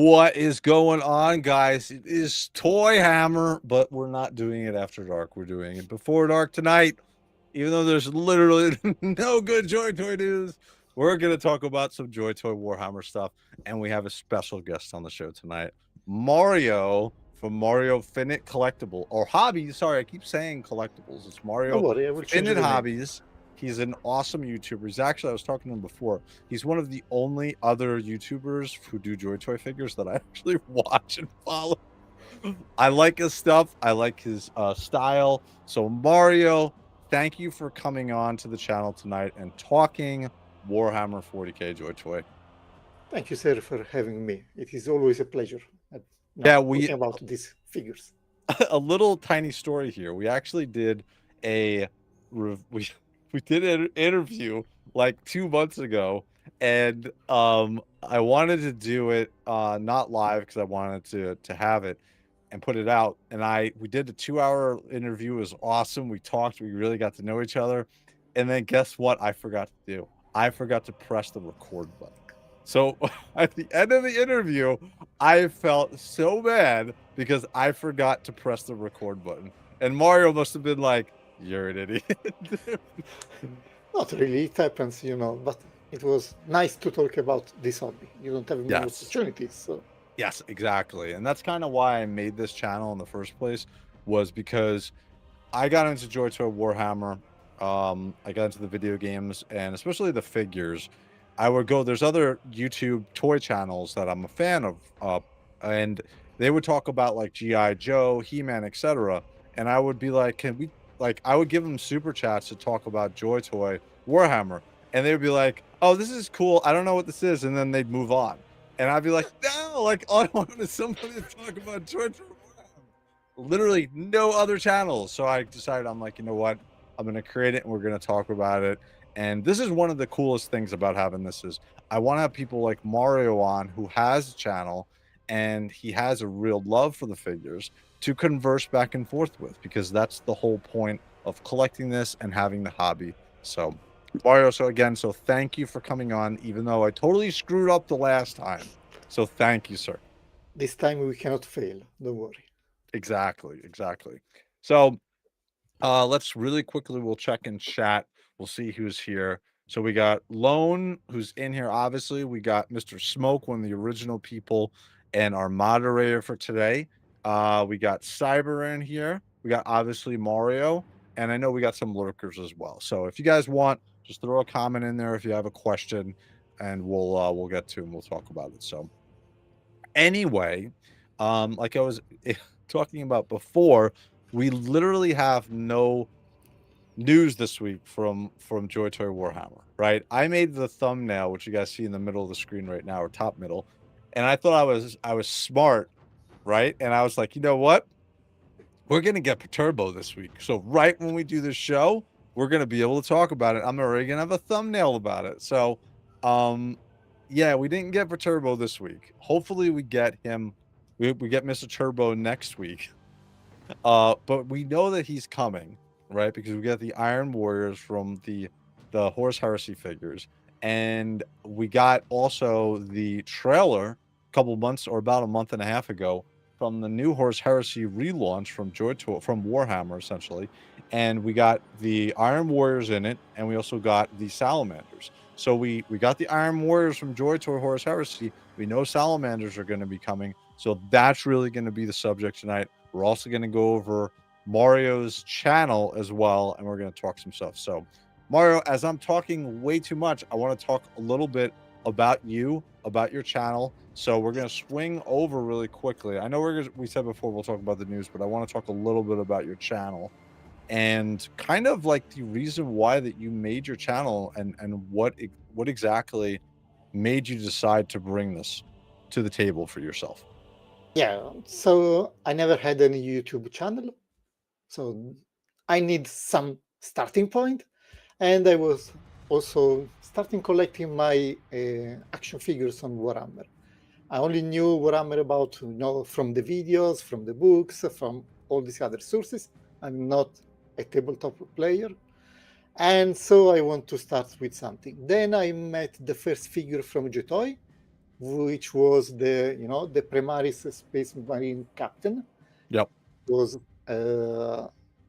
What is going on, guys? It is ToyHammer, but we're not doing it after dark. We're doing it before dark tonight. Even though there's literally no good Joy Toy news, we're going to talk about some Joy Toy Warhammer stuff. And we have a special guest on the show tonight, Mario from Mario Finite Collectible or Hobbies. Sorry, I keep saying Collectibles. It's Mario Don't worry, I will change Finite the name. Hobbies. He's an awesome YouTuber. He's actually, I was talking to him before. He's one of the only other YouTubers who do Joy Toy figures that I actually watch and follow. I like his stuff. I like his style. So Mario, thank you for coming on to the channel tonight and talking Warhammer 40K Joy Toy. Thank you, sir, for having me. It is always a pleasure. We talking about these figures. A little tiny story here. We actually did we did an interview like 2 months ago, and I wanted to do it not live because I wanted to have it and put it out. And we did a 2-hour interview. It was awesome. We talked. We really got to know each other. And then guess what? I forgot to do. I forgot to press the record button. So at the end of the interview, I felt so bad because I forgot to press the record button. And Mario must have been like, "You're an idiot." Not really, it happens, but it was nice to talk about this hobby. You don't have many opportunities, so. Yes, exactly. And that's kind of why I made this channel in the first place, was because I got into Joy Toy Warhammer. I got into the video games and especially the figures. I would go, there's other YouTube toy channels that I'm a fan of, and they would talk about like G.I. Joe, He-Man, etc. And I would be like, can we, like, I would give them super chats to talk about Joy Toy Warhammer. And they would be like, oh, this is cool. I don't know what this is. And then they'd move on. And I'd be like, no, like, all I want is somebody to talk about Joy Toy Warhammer. Literally no other channels. So I decided, I'm like, you know what? I'm going to create it and we're going to talk about it. And this is one of the coolest things about having this is I want to have people like Mario on who has a channel and he has a real love for the figures to converse back and forth with, because that's the whole point of collecting this and having the hobby. So Mario, so thank you for coming on, even though I totally screwed up the last time. So thank you, sir. This time we cannot fail. Don't worry. Exactly. So let's really quickly, we'll check in chat. We'll see who's here. So we got Lone, who's in here, obviously. We got Mr. Smoke, one of the original people, and our moderator for today. We got Cyber in here. We got, obviously, Mario. And I know we got some lurkers as well. So if you guys want, just throw a comment in there if you have a question, and we'll get to and we'll talk about it. So anyway, like I was talking about before, we literally have no news this week from Joy Toy Warhammer, right? I made the thumbnail, which you guys see in the middle of the screen right now, or top middle, and I thought I was smart, right? And I was like, you know what? We're gonna get Perturabo this week. So right when we do this show, we're gonna be able to talk about it. I'm already gonna have a thumbnail about it. So yeah, we didn't get Perturabo this week. Hopefully we get him, we get Mr. Turbo next week. But we know that he's coming, right? Because we got the Iron Warriors from the Horus Heresy figures, and we got also the trailer a couple months or about a month and a half ago from the new Horus Heresy relaunch from Warhammer, essentially. And we got the Iron Warriors in it, and we also got the Salamanders. So we got the Iron Warriors from Joy Toy Horus Heresy. We know Salamanders are going to be coming, so that's really going to be the subject tonight. We're also going to go over Mario's channel as well, and we're going to talk some stuff. So, Mario, as I'm talking way too much, I want to talk a little bit about you, about your channel. So we're going to swing over really quickly. I know we said before we'll talk about the news, but I want to talk a little bit about your channel and kind of like the reason why that you made your channel and what exactly made you decide to bring this to the table for yourself. Yeah, so I never had any YouTube channel, so I need some starting point, and I was also starting collecting my action figures on Warhammer. I only knew Warhammer about, from the videos, from the books, from all these other sources. I'm not a tabletop player, and so I want to start with something. Then I met the first figure from JOYTOY, which was the the Primaris Space Marine captain. Yep. Was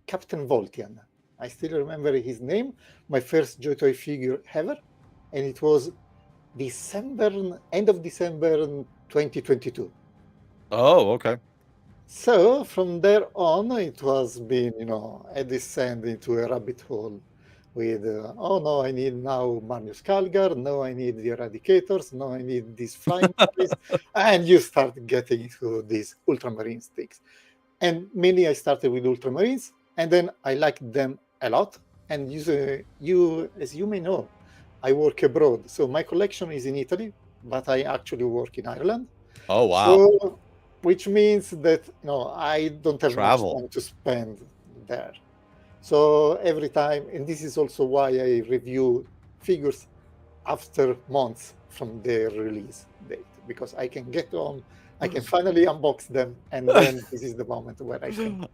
Captain Voltian. I still remember his name. My first JOYTOY figure ever, and it was end of December 2022. Oh, okay. So from there on, it was been, a descent into a rabbit hole with, oh no, I need now Magnus Kalgar, no, I need the Eradicators, no, I need these flying guys, and you start getting into these Ultramarine sticks. And mainly I started with Ultramarines, and then I liked them a lot. And as you may know, I work abroad, so my collection is in Italy, but I actually work in Ireland. Oh, wow. So, which means that I don't have much Travel. time to spend there. So every time, and this is also why I review figures after months from their release date, because I can get home, I can finally unbox them, and then this is the moment where I can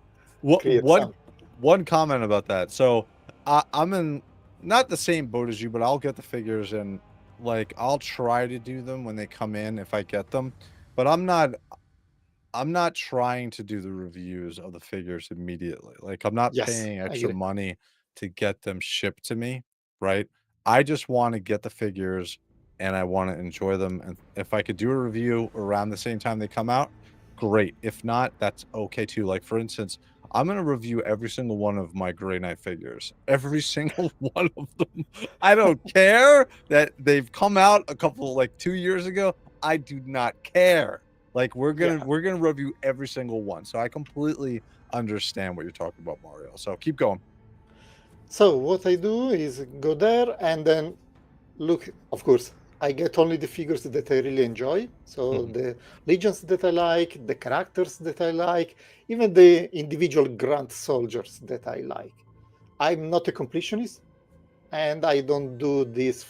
create something. One comment about that. So I'm in not the same boat as you, but I'll get the figures and like I'll try to do them when they come in if I get them. But I'm not trying to do the reviews of the figures immediately. Like I'm not Yes, paying I extra agree. money to get them shipped to me, right? I just want to get the figures and I want to enjoy them. And if I could do a review around the same time they come out, great. If not, that's okay too. Like for instance, I'm gonna review every single one of my Grey Knight figures. Every single one of them. I don't care that they've come out a couple like 2 years ago. I do not care. Like we're Yeah. gonna review every single one. So I completely understand what you're talking about, Mario. So keep going. So what I do is go there and then look. Of course, I get only the figures that I really enjoy. So Mhm. the legions that I like, the characters that I like, even the individual grunt soldiers that I like. I'm not a completionist, and I don't do this,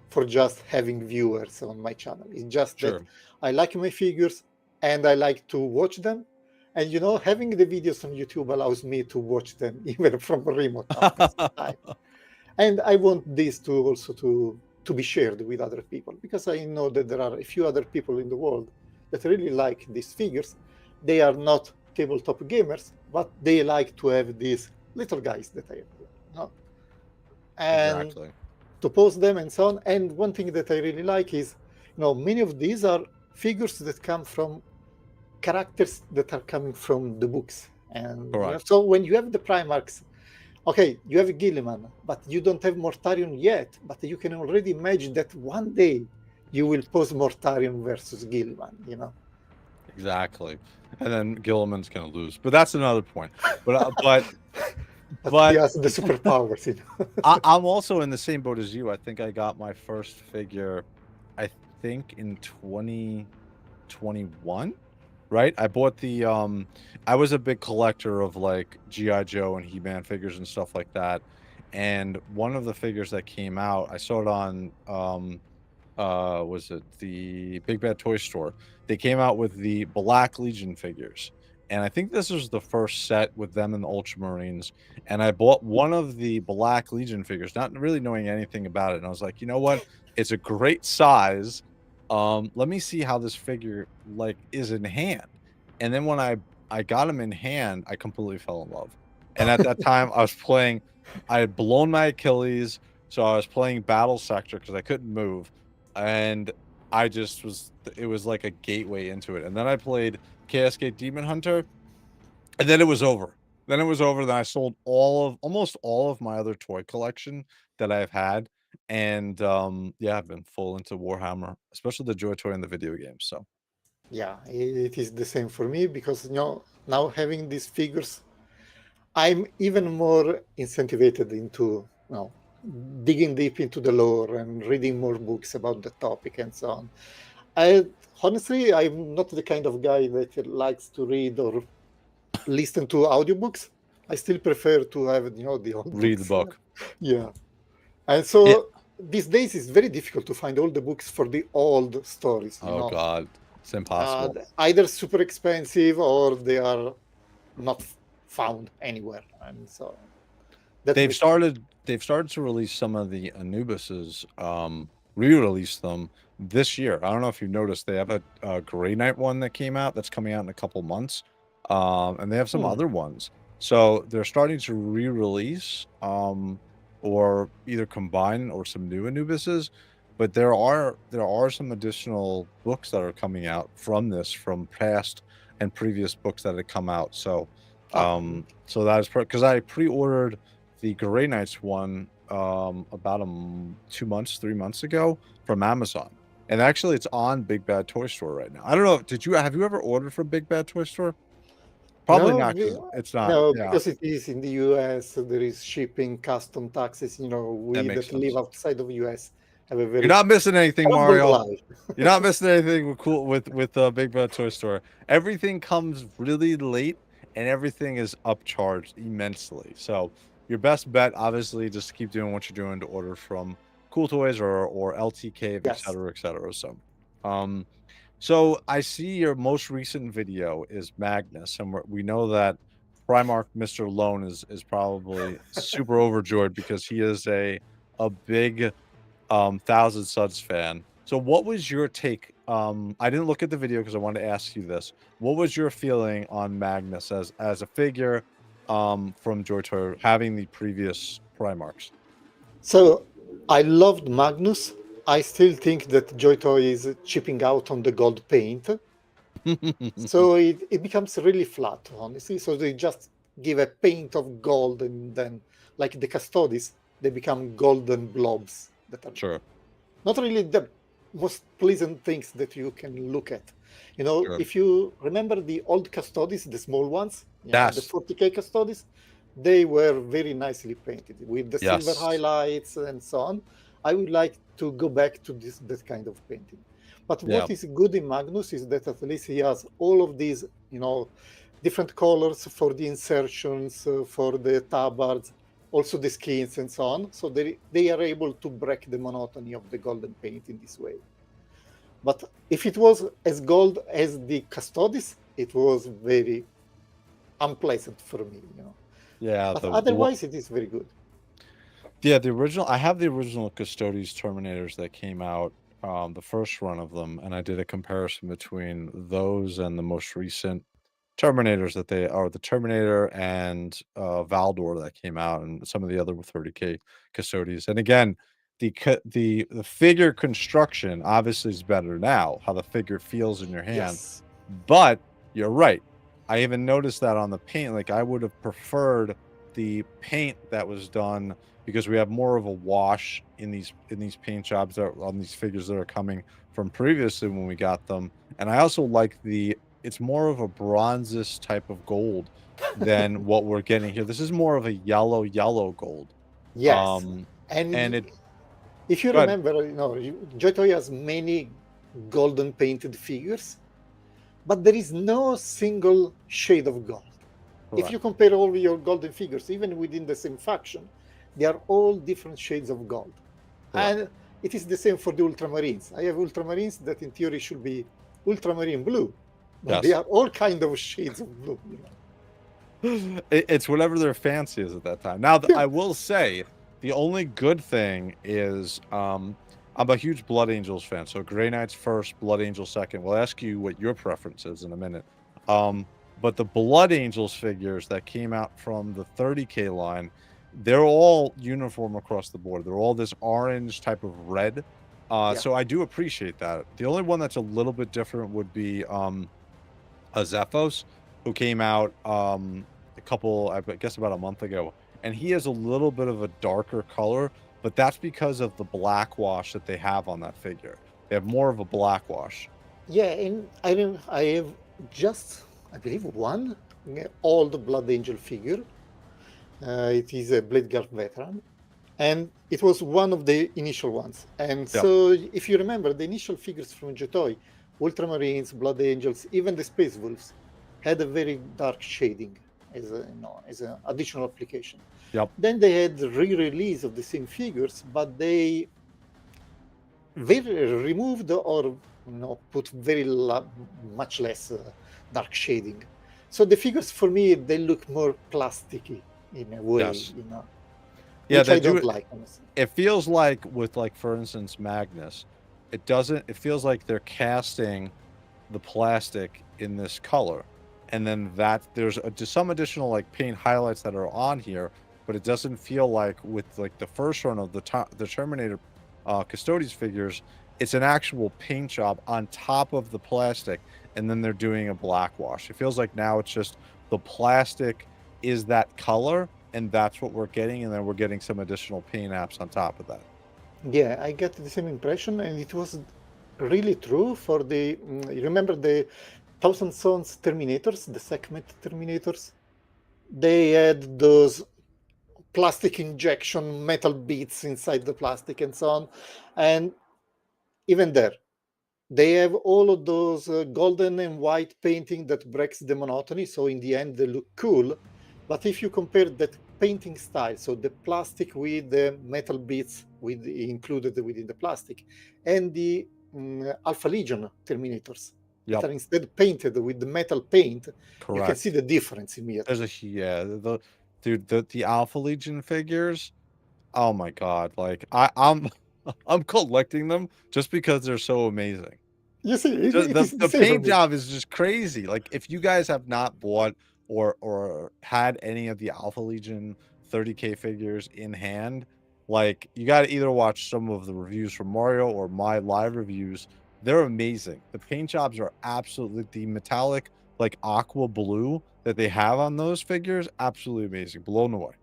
for just having viewers on my channel. It's just that Sure. I like my figures and I like to watch them. And having the videos on YouTube allows me to watch them even from remote corners of time. And I want this to also to be shared with other people, because I know that there are a few other people in the world that really like these figures. They are not tabletop gamers, but they like to have these little guys that I have here. And Exactly. to post them and so on. And one thing that I really like is, many of these are figures that come from characters that are coming from the books. And Correct. so when you have the Primarchs, okay, you have Gilliman, but you don't have Mortarion yet. But you can already imagine that one day you will post Mortarion versus Gilliman. Exactly. And then Gilliman's gonna lose. But that's another point. But But he but has the superpowers. I'm also in the same boat as you. I think I got my first figure, I think in 2021, right? I bought the I was a big collector of like GI Joe and He-Man figures and stuff like that. And one of the figures that came out, I saw it on was it the Big Bad Toy Store? They came out with the Black Legion figures. And I think this was the first set with them and the Ultramarines. And I bought one of the Black Legion figures, not really knowing anything about it. And I was like, you know what? It's a great size. Let me see how this figure like is in hand. And then when I got him in hand, I completely fell in love. And at that time, I had blown my Achilles, so I was playing Battle Sector because I couldn't move, and I just was it was like a gateway into it. And then I played Chaos Gate Demon Hunter, and then it was over. Then it was over. Then I sold almost all of my other toy collection that I've had. And yeah, I've been full into Warhammer, especially the Joy Toy and the video games. So Yeah, it is the same for me, because now having these figures, I'm even more incentivized into digging deep into the lore and reading more books about the topic and so on. I honestly, I'm not the kind of guy that likes to read or listen to audiobooks. I still prefer to have the old read the books. book. Yeah, and Yeah. so these days it's very difficult to find all the books for the old stories. Oh God, it's impossible. Either super expensive or they are not found anywhere, and so that They've makes sense. started they've started to release some of the Anubises, re-release them this year. I don't know if you've noticed, they have a Grey Knight one that came out that's coming out in a couple months, and they have some other ones. So they're starting to re-release, or either combine or some new Anubises. But there are some additional books that are coming out from this, from past and previous books that had come out. So so that is because I pre-ordered the Grey Knights one about 2 months, 3 months ago from Amazon. And actually it's on Big Bad Toy Store right now. I don't know, have you ever ordered from Big Bad Toy Store? Probably No, not, because it's not. no, Yeah, because it is in the US, so there is shipping, custom taxes. that We makes that live sense. outside of US have a You're very not missing anything, humble Mario. life. You're not missing anything with Big Bad Toy Store. Everything comes really late, and everything is upcharged immensely. So your best bet, obviously, just keep doing what you're doing to order from Cool Toys or LT Cave, et Yes. cetera, et cetera. Um, so I see your most recent video is Magnus, and we know that Primarch Mr. Lone is probably super overjoyed because he is a big 1,000 Suds fan. So what was your take? I didn't look at the video because I wanted to ask you this. What was your feeling on Magnus as a figure from JOYTOY, having the previous Primarchs? So I loved Magnus. I still think that JOYTOY is chipping out on the gold paint. So it becomes really flat, honestly. So they just give a paint of gold, and then, like the Custodes, they become golden blobs that are Sure. not really the most pleasant things that you can look at. Sure. If you remember the old Custodes, the small ones, the Yes. 40K Custodes, they were very nicely painted with the silver Yes. highlights and so on. I would like to go back to that kind of painting. But Yeah. what is good in Magnus is that at least he has all of these, different colors for the insertions, for the tabards, also the skins and so on. So they are able to break the monotony of the golden paint in this way. But if it was as gold as the Custodes, it was very unpleasant for me, Yeah. But otherwise, it is very good. Yeah, I have the original Custodes Terminators that came out, the first run of them, and I did a comparison between those and the most recent Terminators that they are, the Terminator and Valdor that came out, and some of the other 30K Custodes. And again, the figure construction obviously is better now, how the figure feels in your hand. Yes. But you're right. I even noticed that on the paint, like I would have preferred the paint that was done, because we have more of a wash in these paint jobs that are on these figures that are coming from previously when we got them. And I also like it's more of a bronzes type of gold than what we're getting here. This is more of a yellow gold. Yes. And if you go ahead. remember, JOYTOY has many golden painted figures, but there is no single shade of gold. If you compare all your golden figures, even within the same faction, they are all different shades of gold. And it is the same for the Ultramarines. I have Ultramarines that in theory should be Ultramarine blue, but they are all kind of shades of blue. It's whatever their fancy is at that time. Now, I will say, the only good thing is I'm a huge Blood Angels fan. So Grey Knights first, Blood Angels second. We'll ask you what your preference is in a minute. But the Blood Angels figures that came out from the 30K line, they're all uniform across the board. They're all this orange type of red. So I do appreciate that. The only one that's a little bit different would be a Zephos, who came out I guess about a month ago. And he has a little bit of a darker color, but that's because of the black wash that they have on that figure. They have more of a black wash. Yeah, and I have just, I believe, one old Blood Angel figure. It is a Bladeguard veteran, and it was one of the initial ones. And so, if you remember, the initial figures from JOYTOY, Ultramarines, Blood Angels, even the Space Wolves, had a very dark shading as an additional application. Then they had re-release of the same figures, but they removed or put very much less dark shading. So the figures for me, they look more plasticky in a way. Yeah, which they I do don't it. like, honestly. It feels like with, like, for instance, Magnus, it feels like they're casting the plastic in this color, and then that there's just some additional, like, paint highlights that are on here, but it doesn't feel like with, like, the first run of the Terminator Custodes figures, it's an actual paint job on top of the plastic, and then they're doing a black wash. It feels like now it's just the plastic is that color, and that's what we're getting, and then we're getting some additional paint apps on top of that. Yeah, I get the same impression, and it was really true for the. You remember the Thousand Sons Terminators, the segment Terminators? They had those plastic injection metal beads inside the plastic and so on. And even there, they have all of those golden and white painting that breaks the monotony. So in the end, they look cool. But if you compare that painting style, so the plastic with the metal beads included within the plastic, and the Alpha Legion Terminators that Yep, are instead painted with the metal paint, you can see correct. the difference immediately. Dude, the Alpha Legion figures. Oh my god, like I'm I'm collecting them just because they're so amazing. You see, it The is the the same for paint me. job is just crazy. Like, if you guys have not bought or had any of the Alpha Legion 30K figures in hand, like, you gotta either watch some of the reviews from Mario or my live reviews. They're amazing. The paint jobs are absolutely the metallic, like, aqua blue that they have on those figures, absolutely amazing. Blown away.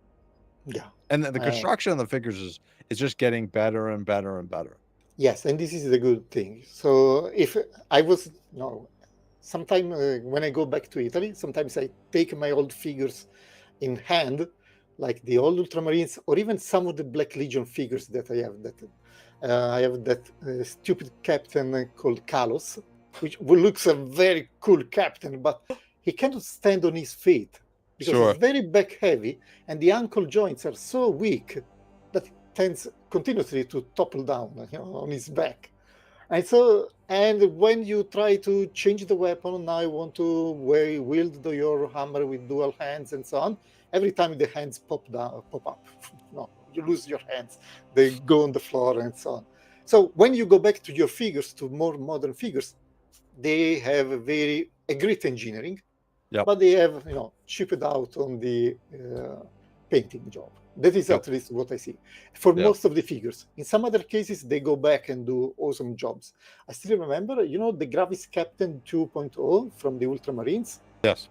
Yeah. And the Uh, construction of the figures is just getting better and better and better. yes, and this is the good thing. So if I was, no, sometime when I go back to Italy, sometimes I take my old figures in hand, like the old Ultramarines, or even some of the Black Legion figures that I have. I have that stupid captain called Kalos, which looks a very cool captain, but he cannot stand on his feet because he's Sure. very back heavy, and the ankle joints are so weak that he tends continuously to topple down, on his back. And so, and when you try to change the weapon, now you want to wield your hammer with dual hands and so on. Every time the hands pop up, no, you lose your hands. They go on the floor and so on. So when you go back to your figures, to more modern figures, they have a great engineering, Yep. but they have chipped out on the painting job. That is Yep. at least what I see for Yep. most of the figures. In some other cases, they go back and do awesome jobs. I still remember, the Gravis Captain 2.0 from the Ultramarines. Yes.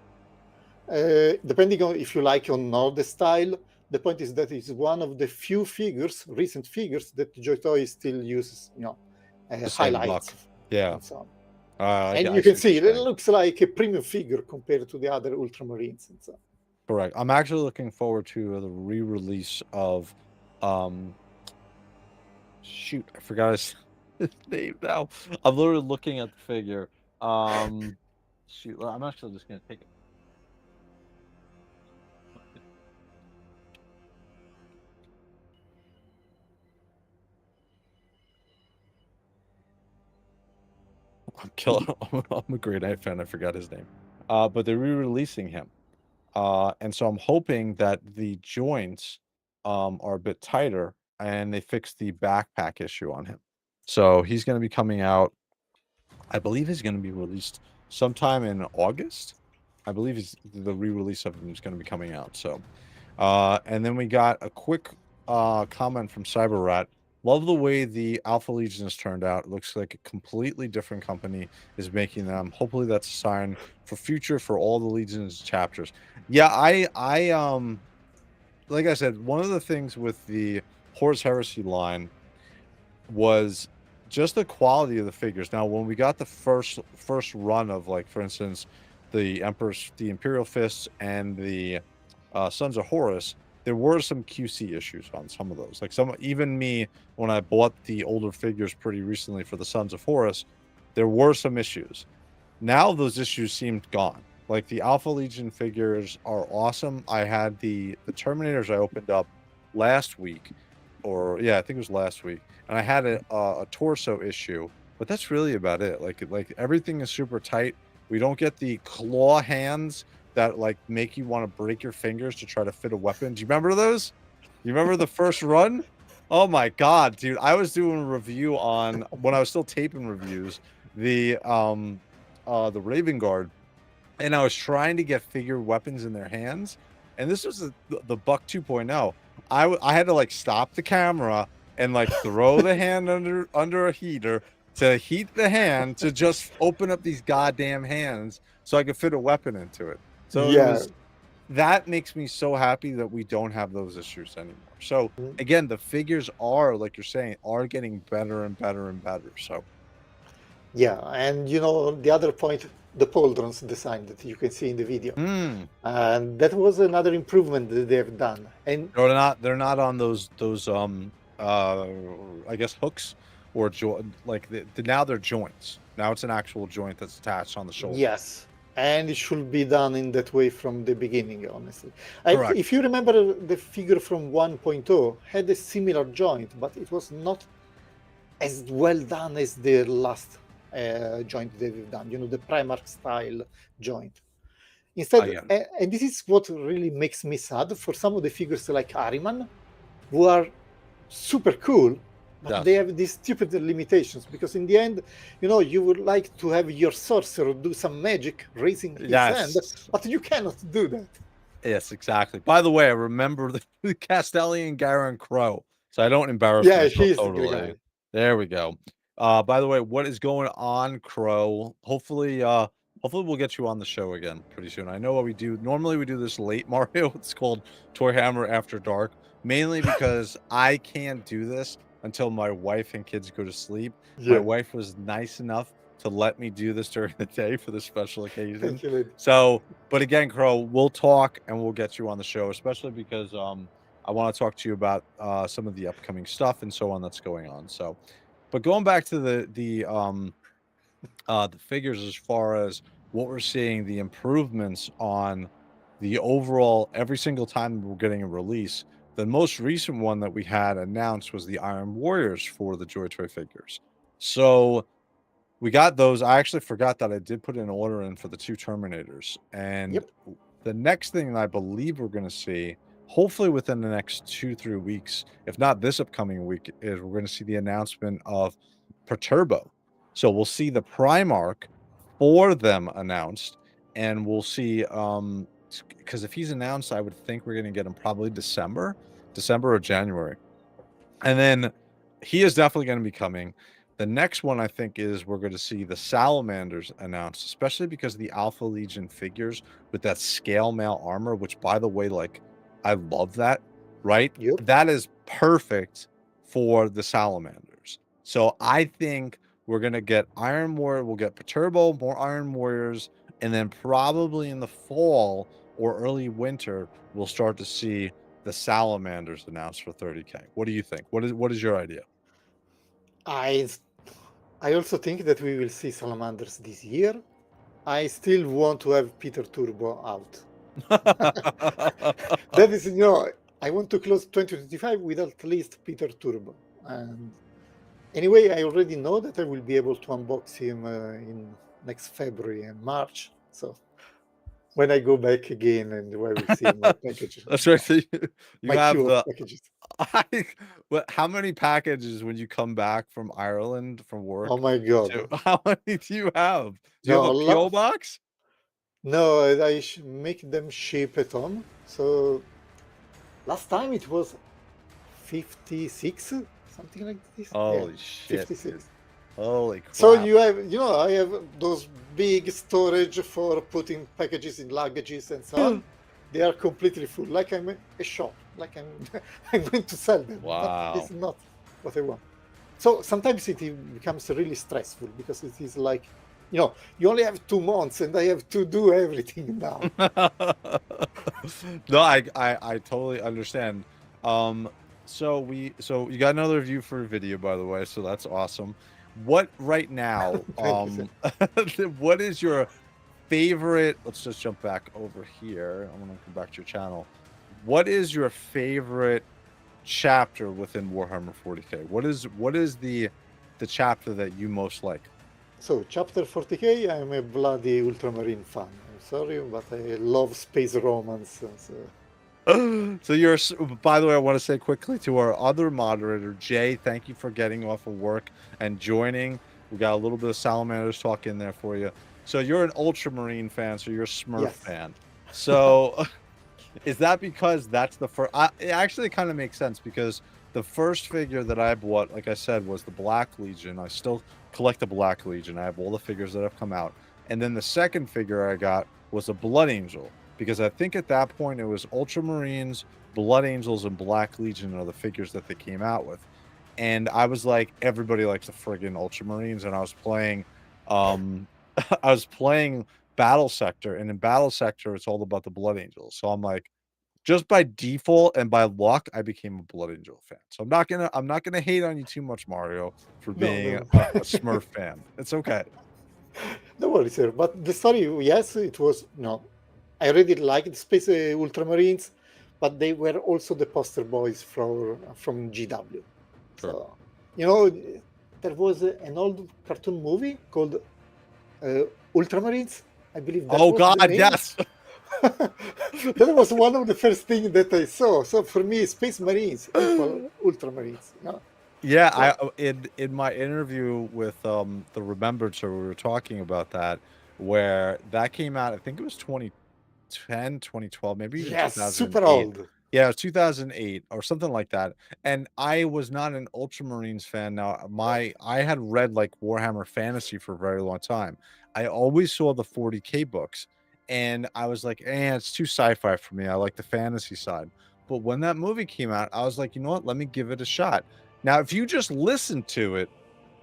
Depending on if you like on Nord style, the point is that it's one of the few recent figures that JOYTOY still uses, The same look. highlights Yeah. and so on. I And I you can what see you're it saying. looks like a premium figure compared to the other Ultramarines and so on. Correct. I'm actually looking forward to the re-release of, shoot, I forgot his name now. I'm literally looking at the figure. Shoot, well, I'm actually just gonna take it. I'm killing. I'm a Great Knight fan. I forgot his name. But they're re-releasing him. And so I'm hoping that the joints are a bit tighter and they fix the backpack issue on him. So he's going to be coming out. I believe he's going to be released sometime in August. I believe the re-release of him is going to be coming out. So, and then we got a quick comment from CyberRat. Love the way the Alpha Legion has turned out. It looks like a completely different company is making them. Hopefully that's a sign for all the Legions chapters. Yeah, like I said, one of the things with the Horus Heresy line was just the quality of the figures. Now, when we got the first run of, like, for instance, the Imperial Fists and the Sons of Horus, there were some QC issues on some of those. Like, even me, when I bought the older figures pretty recently for the Sons of Horus, there were some issues. Now those issues seemed gone. Like, the Alpha Legion figures are awesome. I had the Terminators I opened up last week, or yeah, I think it was last week, and I had a torso issue, but that's really about it. Like everything is super tight. We don't get the claw hands that, like, make you want to break your fingers to try to fit a weapon. Do you remember those? You remember the first run? Oh my god, dude! I was doing a review on when I was still taping reviews, the Raven Guard, and I was trying to get figure weapons in their hands, and this was the Buck 2.0. I had to like stop the camera and like throw the hand under a heater to heat the hand to just open up these goddamn hands so I could fit a weapon into it. So it Yeah. was that makes me so happy that we don't have those issues anymore. So Mm. again, the figures are, like you're saying, are getting better and better and better. So Yeah, and you know the other point, the pauldrons design that you can see in the video, and that was another improvement that they've done. And they're not on those I guess hooks or like now they're joints. Now it's an actual joint that's attached on the shoulder. yes, and it should be done in that way from the beginning, honestly. Correct. If you remember, the figure from 1.0 had a similar joint, but it was not as well done as the last joint they've done, you know, the Primarch style joint. Instead, and this is what really makes me sad for some of the figures like Ahriman, who are super cool, but they have these stupid limitations, because in the end, you know, you would like to have your sorcerer do some magic raising his hand, but you cannot do that. Yes, exactly. By the way, I remember the Castellian Garen Crow, so I don't embarrass myself totally. There we go. By the way, what is going on, Crow? Hopefully we'll get you on the show again pretty soon. I know what we do. Normally we do this late, Mario. It's called ToyHammer After Dark, mainly because I can't do this until my wife and kids go to sleep. My wife was nice enough to let me do this during the day for this special occasion. So, but again, Crow, we'll talk and we'll get you on the show, especially because I want to talk to you about some of the upcoming stuff and so on that's going on. So, but going back to the figures, as far as what we're seeing, the improvements on the overall every single time we're getting a release. The most recent one that we had announced was the Iron Warriors for the JOYTOY figures. So we got those. I actually forgot that I did put an order in for the 2 Terminators. And the next thing I believe we're going to see, hopefully within the next 2-3 weeks, if not this upcoming week, is we're going to see the announcement of Perturabo. So we'll see the Primarch for them announced, and we'll see, because if he's announced, I would think we're going to get him probably December or January. And then he is definitely going to be coming. The next one, I think, is we're going to see the Salamanders announced, especially because of the Alpha Legion figures with that scale mail armor, which, by the way, like, I love that, right? That is perfect for the Salamanders. So I think we're going to get Iron Warrior, we'll get Perturabo, more Iron Warriors, and then probably in the fall or early winter, we'll start to see the Salamanders announced for 30K. What do you think? What is your idea? I also think that we will see Salamanders this year. I still want to have Peter Turbo out. That is, you know, I want to close 2025 with at least Peter Turbo. And anyway, I already know that I will be able to unbox him in next February and March. So when I go back again and I will see my packages. That's right. So you have the packages. How many packages when you come back from Ireland from work? Oh my god! How many do you have? Do you have a PO box? No, I make them ship at home. So last time it was 56, something like this. Holy shit! 56. Dude. Holy crap! So you have, you know, I have those big storage for putting packages in luggages and so on. They are completely full, like I'm a shop, like I'm going to sell them. Wow! But it's not what I want. So sometimes it becomes really stressful because it is like, you know, you only have 2 months and I have to do everything now. No, I totally understand. So you got another review for a video, by the way, so that's awesome. What right now, what is your favorite, let's just jump back over here. I'm gonna come back to your channel. What is your favorite chapter within Warhammer 40K? What is the chapter that you most like? So chapter 40K, I'm a bloody Ultramarine fan. I'm sorry, but I love space romance. So So you're, by the way, I want to say quickly to our other moderator, Jay, thank you for getting off of work and joining. We got a little bit of Salamanders talk in there for you. So you're an Ultramarine fan, so you're a Smurf Yes. fan. So is that because that's the first? It actually kind of makes sense because the first figure that I bought, like I said, was the Black Legion. I still collect the Black Legion. I have all the figures that have come out. And then the second figure I got was a Blood Angel, because I think at that point it was Ultramarines, Blood Angels, and Black Legion are the figures that they came out with. And I was like, everybody likes the friggin' Ultramarines, and I was playing, I was playing Battle Sector, and in Battle Sector it's all about the Blood Angels. So I'm like, just by default and by luck, I became a Blood Angel fan. So I'm not gonna hate on you too much, Mario, for No, being no. a Smurf fan. It's okay. Don't worry, sir. But the story, yes, it was no. I really liked Space Ultramarines, but they were also the poster boys from GW. Sure. So, you know, there was an old cartoon movie called Ultramarines. I believe that Oh was the God, name. yes. That was one of the first things that I saw. So for me, Space Marines equal Ultramarines. You know? Yeah, So, in my interview with the Remembered, so we were talking about that, where that came out, I think it was 2010, 2012, maybe even yes, super 2008. old. Yeah, it was 2008 or something like that. And I was not an Ultramarines fan. Now, I had read like Warhammer Fantasy for a very long time. I always saw the 40K books, and I was like, it's too sci-fi for me. I like the fantasy side. But when that movie came out, I was like, you know what? Let me give it a shot. Now, if you just listen to it,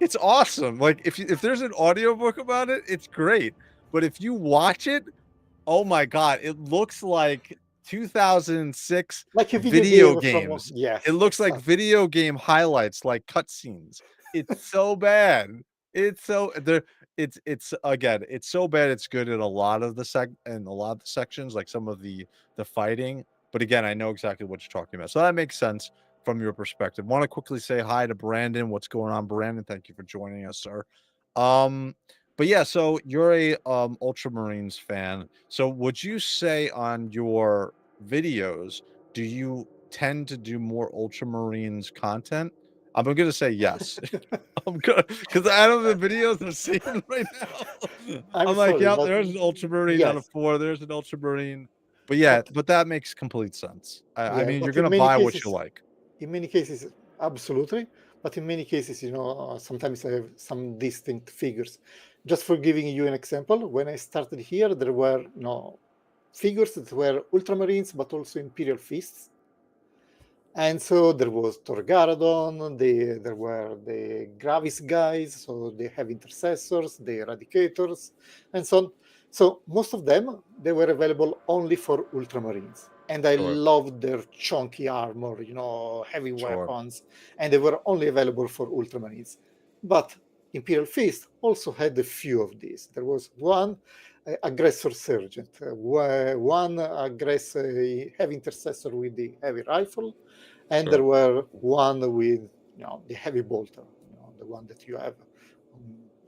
it's awesome. Like if there's an audiobook about it, it's great. But if you watch it, oh my God, it looks like 2006 Like a video video game from, games. It yes, looks like exactly. video game highlights, like cutscenes. It's so bad. It's so there. It's again, it's so bad. It's good in a lot of the sections, like some of the fighting. But again, I know exactly what you're talking about, so that makes sense from your perspective. Want to quickly say hi to Brandon. What's going on, Brandon? Thank you for joining us, sir. Um, but yeah, so you're a Ultramarines fan. So would you say on your videos, do you tend to do more Ultramarines content? I'm gonna say yes. I'm good because out of the videos I'm seeing right now, I'm I'm like, sorry, yep, but there's an Ultramarine out of yes, 4. There's an Ultramarine. But yeah, but but that makes complete sense. I yeah, mean, you're but in gonna many buy what you cases, like. absolutely. But in many cases, you know, sometimes I have some distinct figures. Just for giving you an example, when I started here, there were figures that were Ultramarines, but also Imperial Fists. And so there was Torgaradon, there were the Gravis guys, so they have intercessors, the eradicators, and so on. So most of them, they were available only for Ultramarines. And I Sure, loved their chunky armor, heavy sure, weapons, and they were only available for Ultramarines. But Imperial Fist also had a few of these. There was one aggressor sergeant, one aggressor heavy intercessor with the heavy rifle, and sure. there were one with the heavy bolter, the one that you have,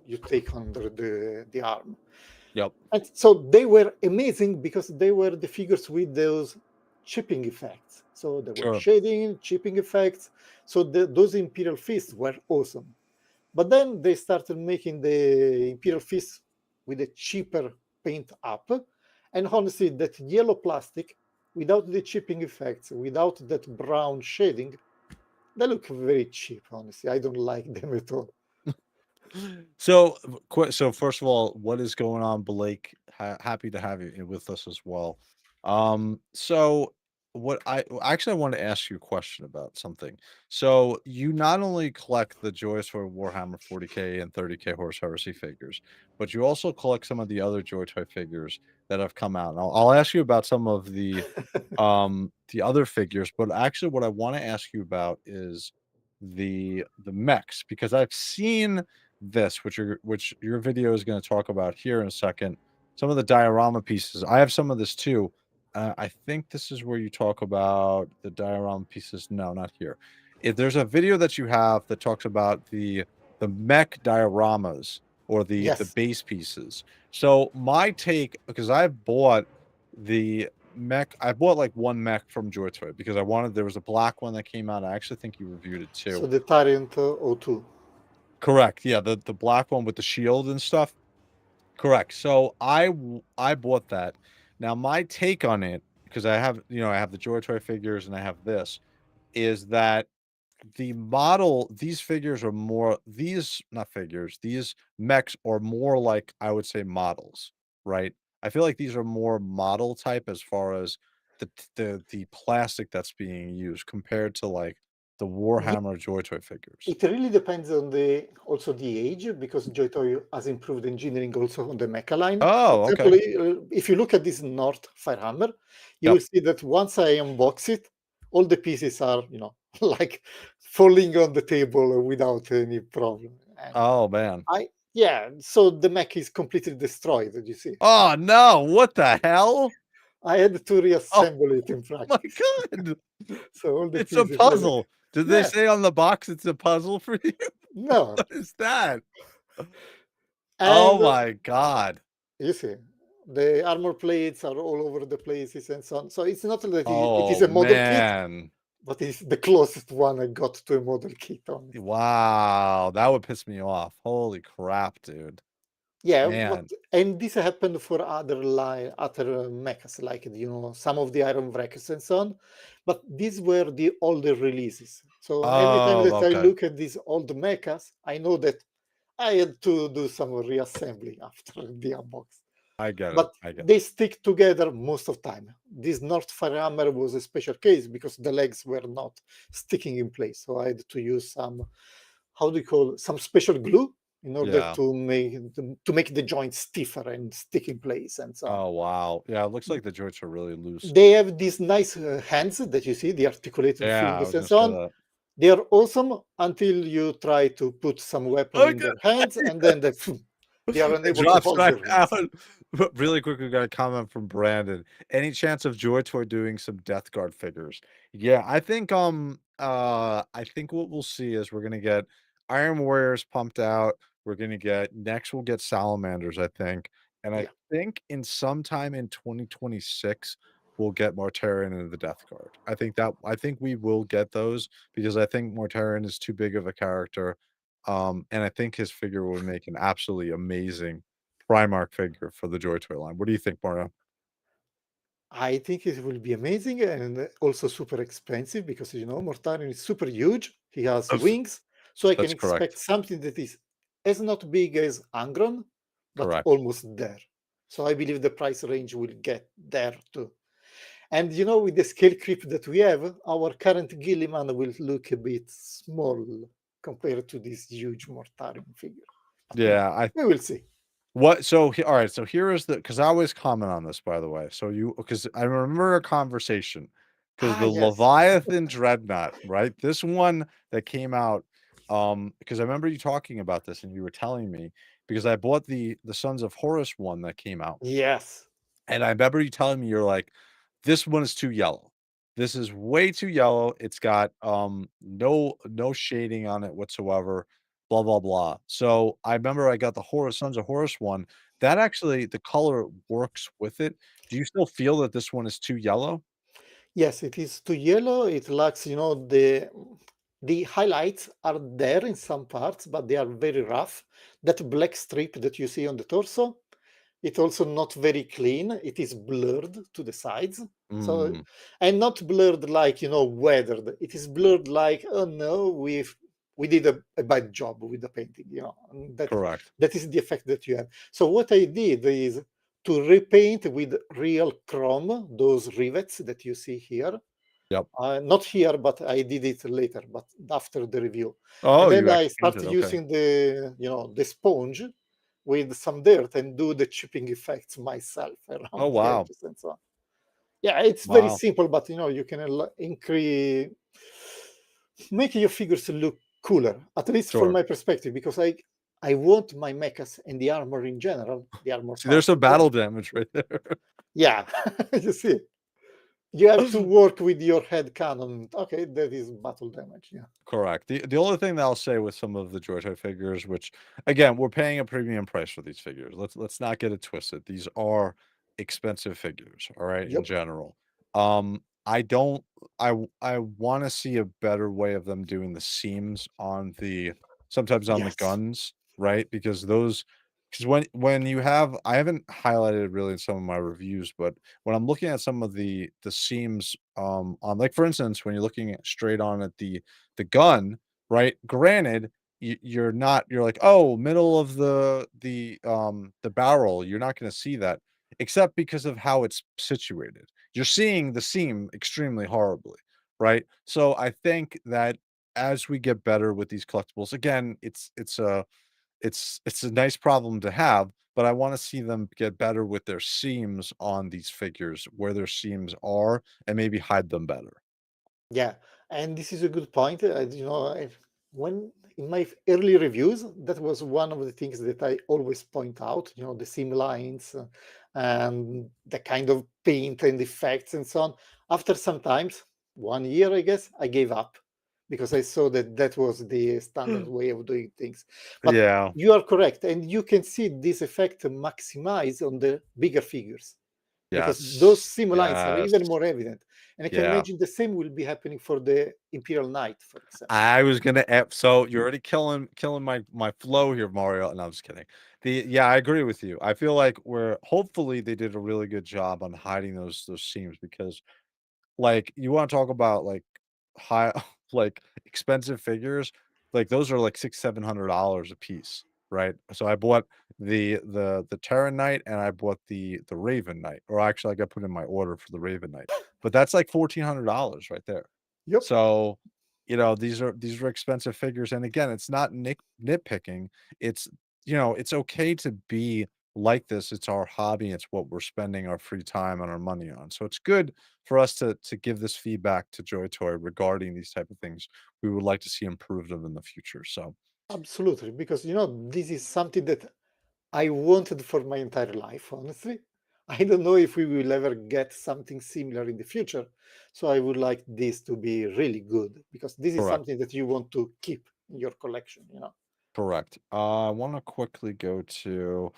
you take under the arm. Yep, And so they were amazing because they were the figures with those chipping effects. So there were sure, shading, chipping effects. So those Imperial Fists were awesome. But then they started making the Imperial Fist with a cheaper paint up. And honestly, that yellow plastic, without the chipping effects, without that brown shading, they look very cheap, honestly. I don't like them at all. So, so first of all, what is going on, Blake? Happy to have you with us as well. So what I want to ask you a question about something. So you not only collect the JOYTOY Warhammer 40K and 30K Horus Heresy figures, but you also collect some of the other JOYTOY figures that have come out. And I'll ask you about some of the other figures, but actually what I want to ask you about is the mechs, because I've seen this, which your video is going to talk about here in a second. Some of the diorama pieces. I have some of this too. I think this is where you talk about the diorama pieces. No, not here. If there's a video that you have that talks about the mech dioramas or the Yes. base pieces. So my take, because I've bought the mech. I bought like one mech from JOYTOY because I wanted. There was a black one that came out. I actually think you reviewed it too. So the Tyrant O2. Correct. Yeah, the black one with the shield and stuff. Correct. So I bought that. Now my take on it, because I have I have the JOYTOY figures and I have this, is that these figures are more these not figures, these mechs are more like, I would say, models, right? I feel like these are more model type as far as the plastic that's being used compared to like the Warhammer JOYTOY figures. It really depends on also the age, because JOYTOY has improved engineering also on the mecha line. For Oh, example, okay. if you look at this North Firehammer, you Yep. will see that once I unbox it, all the pieces are, like falling on the table without any problem. And Oh man. so the mech is completely destroyed, you see. Oh no, what the hell? I had to Oh reassemble it in my practice. god. So all the It's a pieces, like, puzzle. Did they yes, say on the box it's a puzzle for you? no. What is that? Oh And my god. you see, the armor plates are all over the places and so on. So it's not that it is Oh a model kit, man. but it's the closest one I got to a model kit, honestly. Wow, that would piss me off. Holy crap, dude. Yeah, Man. and this happened for other mechas, like some of the Iron Wreckers and so on. But these were the older releases. So every time Oh, that I okay. look at these old mechas, I know that I had to do some reassembly after the unbox. I get it. But I get they stick together most of time. This North Firehammer was a special case because the legs were not sticking in place. So I had to use some, how do you call, some special glue in order Yeah. to make the joint stiffer and stick in place and so on. Oh, wow. Yeah, it looks like the joints are really loose. They have these nice hands that you see, the articulated Yeah, I fingers was and gonna so say on. that. They are awesome until you try to put some weapon in Okay. their hands, and then they are It unable to drops hold back the rings. down. But really quick, we got a comment from Brandon. Any chance of JOYTOY doing some Death Guard figures? Yeah, I think what we'll see is we're gonna get Iron Warriors pumped out. We're gonna get next we'll get Salamanders, I think. And I Yeah. think in sometime in 2026 we'll get Mortarion and the Death Guard. I think we will get those because I think Mortarion is too big of a character. And I think his figure would make an absolutely amazing Primarch figure for the JOYTOY line. What do you think, Mario? I think it will be amazing and also super expensive because Mortarion is super huge. He has That's wings, so I can that's expect correct. something that is as not big as Angron, but Correct. almost there. So I believe the price range will get there too. And with the scale creep that we have, our current Gilliman will look a bit small compared to this huge Mortarion figure. But Yeah, I we will see. what so all right, so here is the because I always comment on this, by the way. So you because I remember a conversation because Ah, the yes. Leviathan Dreadnought, right? This one that came out, because I remember you talking about this and you were telling me because I bought the Sons of Horus one that came out. Yes. And I remember you telling me, you're like, "This one is too yellow. This is way too yellow. It's got, no shading on it whatsoever, blah, blah, blah." So, I remember I got the Horus Sons of Horus one. That actually the color works with it. Do you still feel that this one is too yellow? Yes, it is too yellow. It lacks, the highlights are there in some parts, but they are very rough. That black strip that you see on the torso, it's also not very clean. It is blurred to the sides. So, Mm, and not blurred like, weathered. It is blurred like, oh no, we did a bad job with the painting, and correct. that is the effect that you have. So what I did is to repaint with real chrome those rivets that you see here. Yep. Not here, but I did it later, but after the review. And Oh, then you I actually start painted, okay. using the sponge with some dirt and do the chipping effects myself Oh, around the wow. edges and so on. Yeah, it's very Wow. simple, but you can increase, make your figures look cooler, at least from Sure. my perspective, because I want my mechas and the armor in general, the armor See, there's parts some in general. battle damage right there. Yeah, you see, you have to work with your head cannon. Okay, that is battle damage. Yeah. Correct. The only thing that I'll say with some of the JOYTOY figures, which again, we're paying a premium price for these figures. Let's not get it twisted. These are expensive figures, all right, in Yep. general. I don't I want to see a better way of them doing the seams on the sometimes on the Yes. guns, right? Because when you have I haven't highlighted it really in some of my reviews, but when I'm looking at some of the seams on like for instance, when you're looking at straight on at the gun, right? Granted, you're not you're like, oh, middle of the barrel, you're not going to see that except because of how it's situated. You're seeing the seam extremely horribly, right? So I think that as we get better with these collectibles, again, it's a nice problem to have, but I want to see them get better with their seams on these figures, where their seams are, and maybe hide them better. Yeah, and this is a good point. When in my early reviews, that was one of the things that I always point out. The seam lines and the kind of paint and effects and so on. After some times, 1 year, I guess, I gave up because I saw that that was the standard way of doing things. But Yeah. you are correct, and you can see this effect maximize on the bigger figures because those Yes. seam lines are Yes. even more evident. And I can Yeah. imagine the same will be happening for the Imperial Knight, for example. I was gonna so you're already killing my flow here, Mario. No, I'm just kidding. Yeah, I agree with you. I feel like we're hopefully they did a really good job on hiding those seams because like you want to talk about like high like expensive figures, like those are like $600-700 a piece, right? So I bought the Terran Knight and I bought the Raven Knight, or actually I got put in my order for the Raven Knight, but that's like $1,400 right there. Yep, So, these are expensive figures, and again, it's not nitpicking. It's it's okay to be like this. It's our hobby. It's what we're spending our free time and our money on. So it's good for us to give this feedback to Joy Toy regarding these type of things. We would like to see improved them in the future. So absolutely. Because, this is something that I wanted for my entire life, honestly. I don't know if we will ever get something similar in the future. So I would like this to be really good because this is correct, something that you want to keep in your collection. correct. I want to quickly go to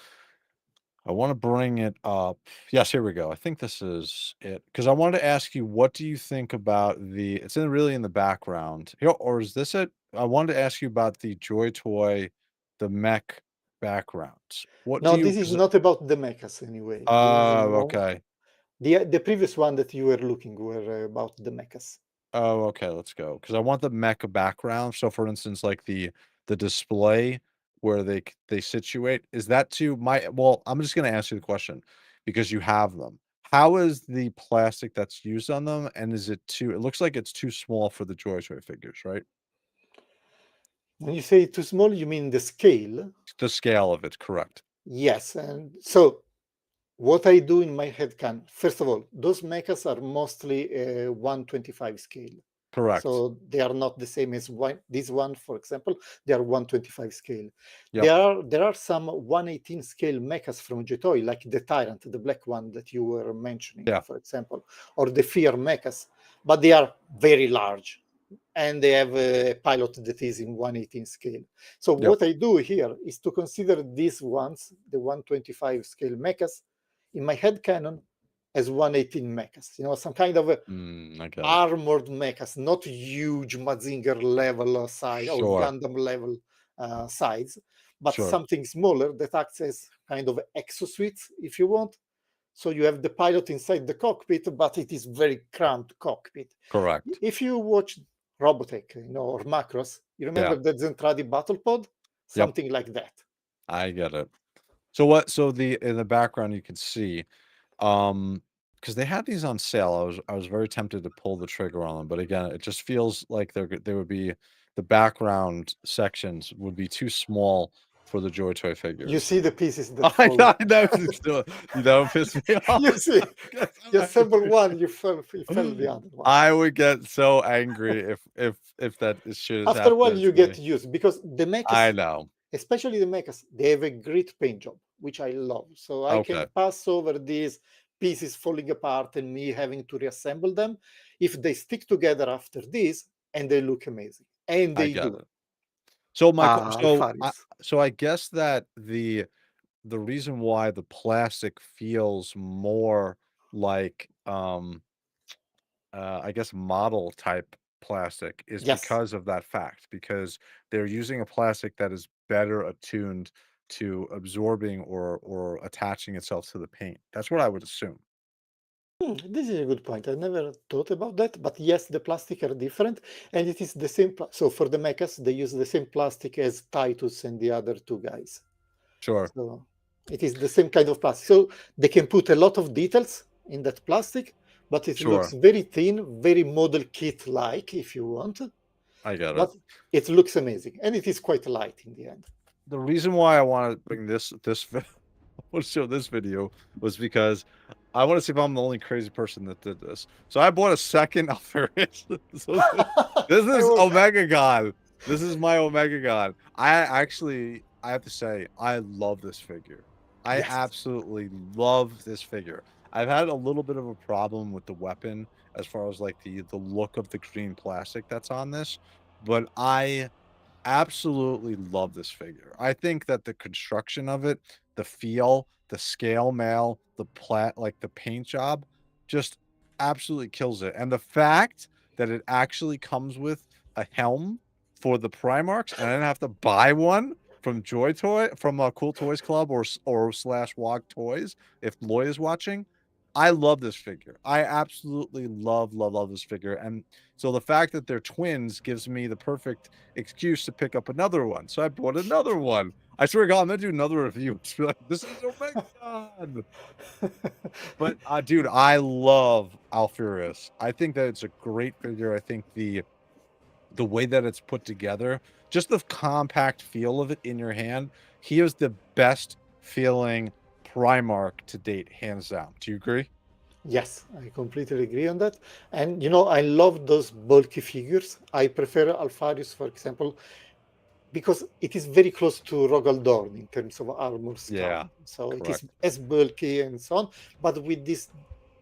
I wanna bring it up. Yes, here we go. I think this is it. Because I wanted to ask you, what do you think about it's really in the background. Here, or is this it? I wanted to ask you about the Joy Toy, the mech backgrounds. What do No, you this is 'cause not about the mechas anyway. This is oh, more okay. the previous one that you were looking were about the mechas. Oh, okay, let's go. Because I want the mecha background. So, for instance, like the display where they situate, is that too my well, I'm just gonna ask you the question because you have them. How is the plastic that's used on them, and is it too it looks like it's too small for the Joy Toy figures, right? When you say too small, you mean the scale? The scale of it, correct. Yes. And so what I do in my head can, first of all, those mechas are mostly 125 scale. Correct. So they are not the same as this one, for example. They are 125 scale. Yep. There are some 118 scale mechas from Jetoy, like the Tyrant, the black one that you were mentioning, Yeah. for example, or the Fear mechas, but they are very large and they have a pilot that is in 118 scale. So Yep. what I do here is to consider these ones, the 125 scale mechas, in my head canon as 118 mechas. Some kind of I get it. armored mechas, not huge Mazinger level size or Sure. Gundam level size, but Sure. something smaller that acts as kind of exosuits, if you want. So you have the pilot inside the cockpit, but it is very cramped cockpit. Correct. If you watch Robotech, or Macross, you Yeah. remember the Zentradi battle pod? Yep. Something like that. I get it. So the in the background you can see because they had these on sale. I was very tempted to pull the trigger on them, but again, it just feels like they would be the background sections would be too small for the Joy Toy You figures. see the pieces that I fall. know, I know, it's still, piss me off. You see, Because you I'm assemble angry. one, you fell the other one. I would get so angry if that shit has After a while, happened you to me. get used because the I mechas, know. especially the mechas, they have a great paint job, which I love. So I Okay, can pass over these pieces falling apart and me having to reassemble them if they stick together after this and they look amazing. And I they get do. it. So my Alpharius. so I guess that the reason why the plastic feels more like I guess model type plastic is Yes. because of that fact, because they're using a plastic that is better attuned to absorbing or attaching itself to the paint. That's what I would assume. This is a good point. I never thought about that, but yes, the plastic are different, and it is the same. So for the mechas, they use the same plastic as Titus and the other two guys. Sure, So it is the same kind of plastic. So they can put a lot of details in that plastic, but it looks sure. very thin, very model kit-like, if you want. I get it. But it looks amazing, and it is quite light in the end. The reason why I want to bring I want to show this video was because I want to see if I'm the only crazy person that did this. So I bought a second Alpharius. So this I is will. Omega God. This is my Omega God. I have to say, I love this figure. I Yes. absolutely love this figure. I've had a little bit of a problem with the weapon as far as like the look of the green plastic that's on this, but I absolutely love this figure. I think that the construction of it, the feel, the scale mail, like the paint job, just absolutely kills it. And the fact that it actually comes with a helm for the Primarchs, and I didn't have to buy one from from a Cool Toys Club or slash Wog Toys, if Loy is watching. I love this figure. I absolutely love this figure. And so the fact that they're twins gives me the perfect excuse to pick up another one. So I bought another one. I swear to God, I'm gonna do another review. Just be like, this is oh my God. But dude, I love Alpharius. I think that it's a great figure. I think the way that it's put together, just the compact feel of it in your hand, he is the best feeling Primarch to date, hands down. Do you agree? Yes, I completely agree on that. And you know, I love those bulky figures. I prefer Alpharius, for example, because it is very close to Rogaldorn in terms of armor style. Yeah, So it is correct. as bulky and so on, but with this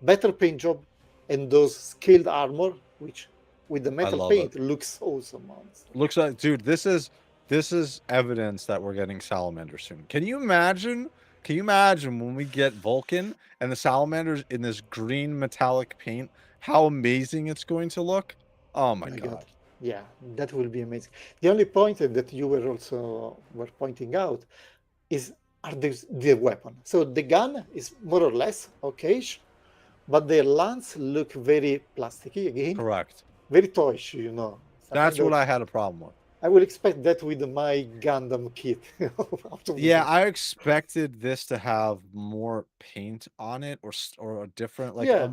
better paint job and those scaled armor, which with the I metal love it. paint looks awesome, honestly. Looks like, dude, this is evidence that we're getting Salamander soon. Can you imagine? Can you imagine when we get Vulcan and the Salamanders in this green metallic paint? How amazing it's going to look! Oh my My God. God. Yeah, that will be amazing. The only point that you were also were pointing out is are the weapon. So the gun is more or less okay, but the lance look very plasticky again, Correct. very toyish, you know, something That's what that I had a problem with. I will expect that with my Gundam kit out of the Yeah, box. I expected this to have more paint on it or a different like Yeah,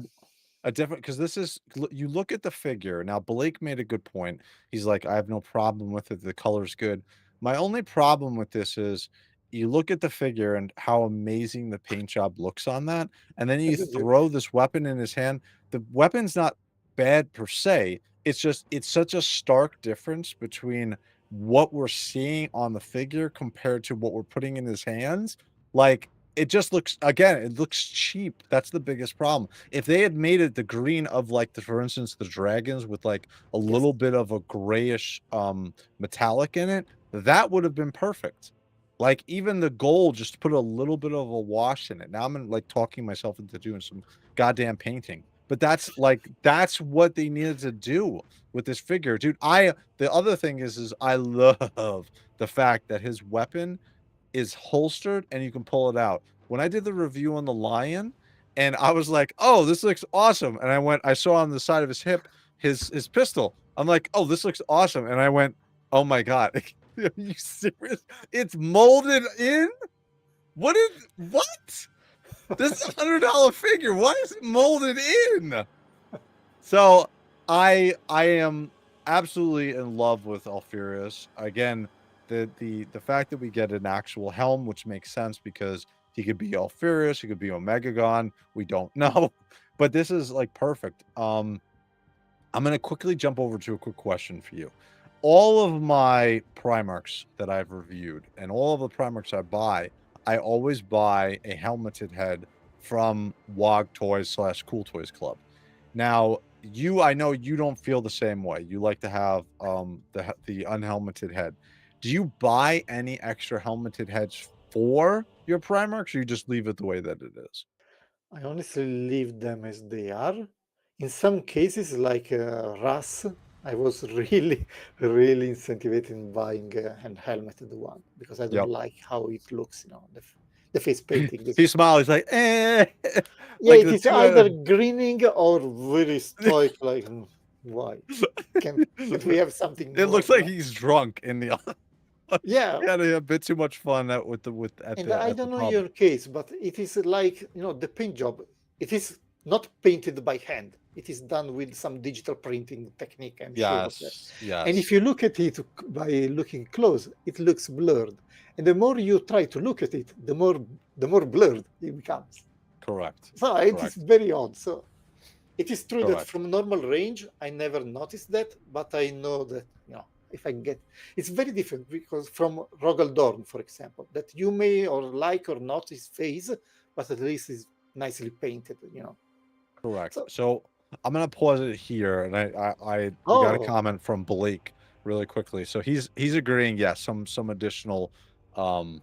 a different because this is you look at the figure. Now, Blake made a good point. He's like, I have no problem with it. The color's good. My only problem with this is you look at the figure and how amazing the paint job looks on that, and then you as a joke. throw this weapon in his hand. The weapon's not bad per se. It's just it's such a stark difference between what we're seeing on the figure compared to what we're putting in his hands. Like it just looks again, it looks cheap. That's the biggest problem. If they had made it the green of like the for instance, the dragons with like a Yes, little bit of a grayish metallic in it, that would have been perfect. Like even the gold, just put a little bit of a wash in it. Now I'm like talking myself into doing some goddamn painting. But that's what they needed to do with this figure. Dude, the other thing is I love the fact that his weapon is holstered and you can pull it out. When I did the review on the lion and I was like, "Oh, this looks awesome." And I saw on the side of his hip his pistol. I'm like, "Oh, this looks awesome." And I went, "Oh my God. Are you serious? It's molded in? What? This is $100 figure. Why is it molded in?" So I am absolutely in love with Alpharius. Again, the fact that we get an actual helm, which makes sense because he could be Alpharius, he could be Omegagon. We don't know, but this is like perfect. I'm gonna quickly jump over to a quick question for you. All of my Primarchs that I've reviewed and all of the Primarchs I always buy a helmeted head from Wog Toys slash Cool Toys Club. Now, I know you don't feel the same way. You like to have the unhelmeted head. Do you buy any extra helmeted heads for your Primarchs, or you just leave it the way that it is? I honestly leave them as they are. In some cases, like Russ, I was really, really incentivized in buying an helmeted one because I don't Yep. like how it looks, the face painting. He smiles. He's like, eh. Yeah, Like it the is two. either grinning or very stoic, like, why? Can't we have something It more, looks like he's drunk in the. Yeah, He had a bit too much fun at and I the don't know pub. your case, but it is like, the paint job. It is not painted by hand. It is done with some digital printing technique, I'm sure of that. Yes, And if yes, you look at it by looking close, it looks blurred. And the more you try to look at it, the more blurred it becomes. correct, So it is correct, very odd. So it is true that correct. from normal range, I never noticed that, but I know that, if I get, it's very different because from Rogaldorn, for example, that you may or like or not his face, but at least is nicely painted. Correct. So, So I'm gonna pause it here, and we got a oh, comment from Blake really quickly. So he's agreeing. Yes, some additional um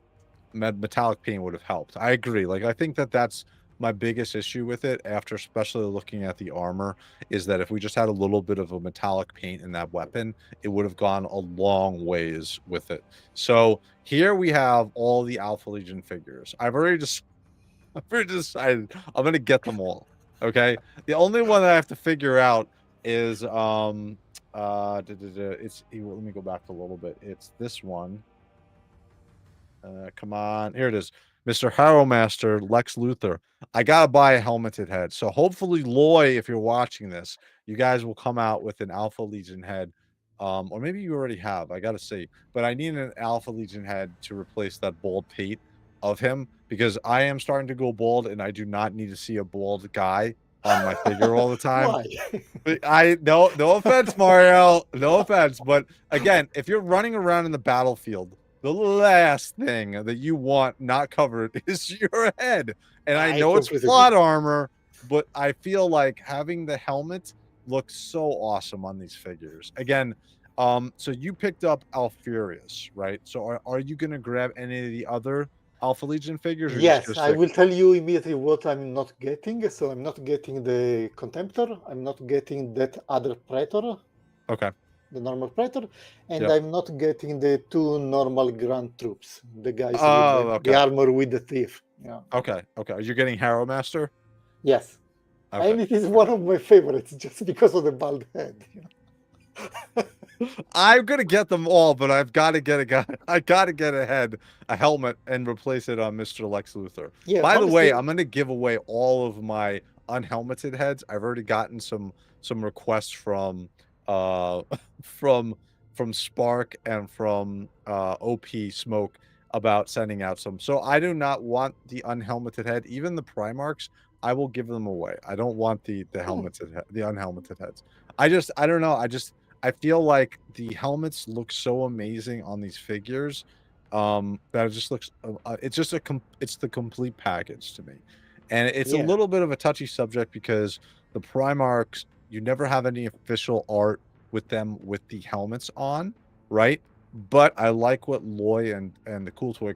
metallic paint would have helped. I agree. Like I think that's my biggest issue with it. After especially looking at the armor, is that if we just had a little bit of a metallic paint in that weapon, it would have gone a long ways with it. So here we have all the Alpha Legion figures. I've already decided I'm gonna get them all. Okay. The only one that I have to figure out is let me go back a little bit. It's this one. Come on. Here it is. Mr. Harrowmaster Lex Luthor. I gotta buy a helmeted head. So hopefully, Loy, if you're watching this, you guys will come out with an Alpha Legion head. Or maybe you already have. I gotta see. But I need an Alpha Legion head to replace that bald pate of him because I am starting to go bald and I do not need to see a bald guy on my figure all the time. why? But no offense, Mario. No offense. But again, if you're running around in the battlefield, the last thing that you want not covered is your head. And I I know it's completely plot agree. armor, but I feel like having the helmet looks so awesome on these figures. Again, so you picked up Alfurious, right? So are you gonna grab any of the other Alpha Legion figures or just Yes, gonna I stick? will tell you immediately what I'm not getting. So I'm not getting the Contemptor. I'm not getting that other Praetor, Okay. the normal Praetor, and Yep. I'm not getting the two normal Grand Troops, the guys with the, Oh, the okay. armor with the thief. Yeah. Okay. Okay. You're getting Harrowmaster? Yes. Okay. And it is one of my favorites just because of the bald head. I'm gonna get them all, but I've got to get a guy. I got to get a helmet, and replace it on Mr. Lex Luthor. Yeah, By the way, honestly, I'm gonna give away all of my unhelmeted heads. I've already gotten some requests from uh from Spark and from OP Smoke about sending out some. So I do not want the unhelmeted head. Even the Primarchs, I will give them away. I don't want hmm, the unhelmeted heads. I don't know. I feel like the helmets look so amazing on these figures, that it just looks, it's just it's the complete package to me. And it's a yeah, little bit of a touchy subject because the Primarchs, you never have any official art with them with the helmets on, right? But I like what Loy and the Cool Toy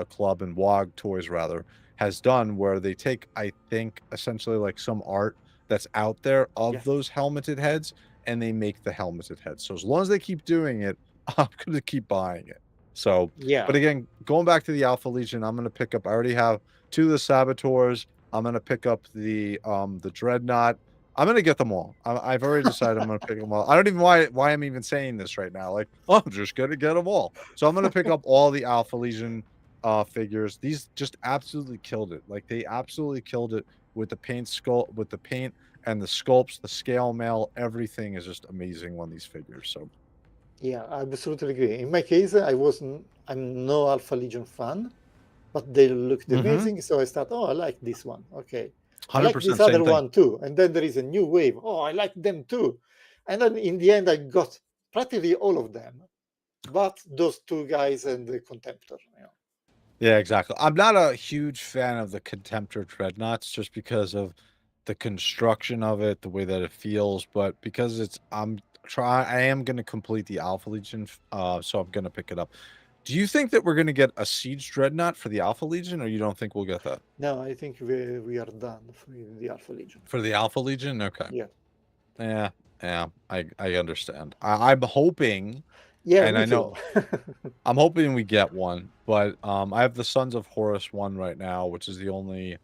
Club and WOG Toys rather has done, where they take, I think, essentially like some art that's out there of yes, those helmeted heads and they make the helmeted heads. So as long as they keep doing it, I'm going to keep buying it. So, but yeah. again, going back to the Alpha Legion, I'm going to pick up. I already have two of the Saboteurs. I'm going to pick up the Dreadnought. I'm going to get them all. I've already decided I'm going to pick them all. I don't even why I'm even saying this right now. Like, oh, I'm just going to get them all. So I'm going to pick up all the Alpha Legion figures. These just absolutely killed it. Like they absolutely killed it with the paint and the sculpts, the scale mail, everything is just amazing on these figures. So Yeah, I absolutely agree. In my case, I'm no Alpha Legion fan, but they looked mm-hmm. amazing. So I start, oh, I like this one. Okay. I like this 100% same other thing. one too. And then there is a new wave. Oh, I like them too. And then in the end, I got practically all of them, but those two guys and the Contemptor. Yeah, exactly. I'm not a huge fan of the Contemptor Dreadnoughts just because of the construction of it, the way that it feels, but because I am going to complete the Alpha Legion, so I'm going to pick it up. Do you think that we're going to get a Siege Dreadnought for the Alpha Legion, or you don't think we'll get that? No, I think we are done for the Alpha Legion. For the Alpha Legion? Okay. Yeah. Yeah, I understand. I'm hoping, Yeah, and me I know too. I'm hoping we get one, but I have the Sons of Horus one right now, which is the only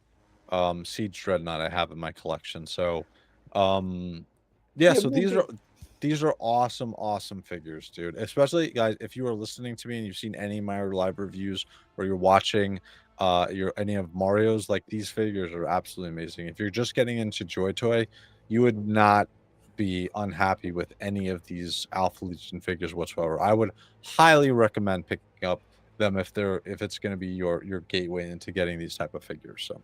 Siege Dreadnought I have in my collection. So yeah, Yeah, so me too. these are awesome figures, dude. Especially guys, if you are listening to me and you've seen any of my live reviews or you're watching any of Mario's, like these figures are absolutely amazing. If you're just getting into Joy Toy, you would not be unhappy with any of these Alpha Legion figures whatsoever. I would highly recommend picking up them if it's going to be your gateway into getting these type of figures. So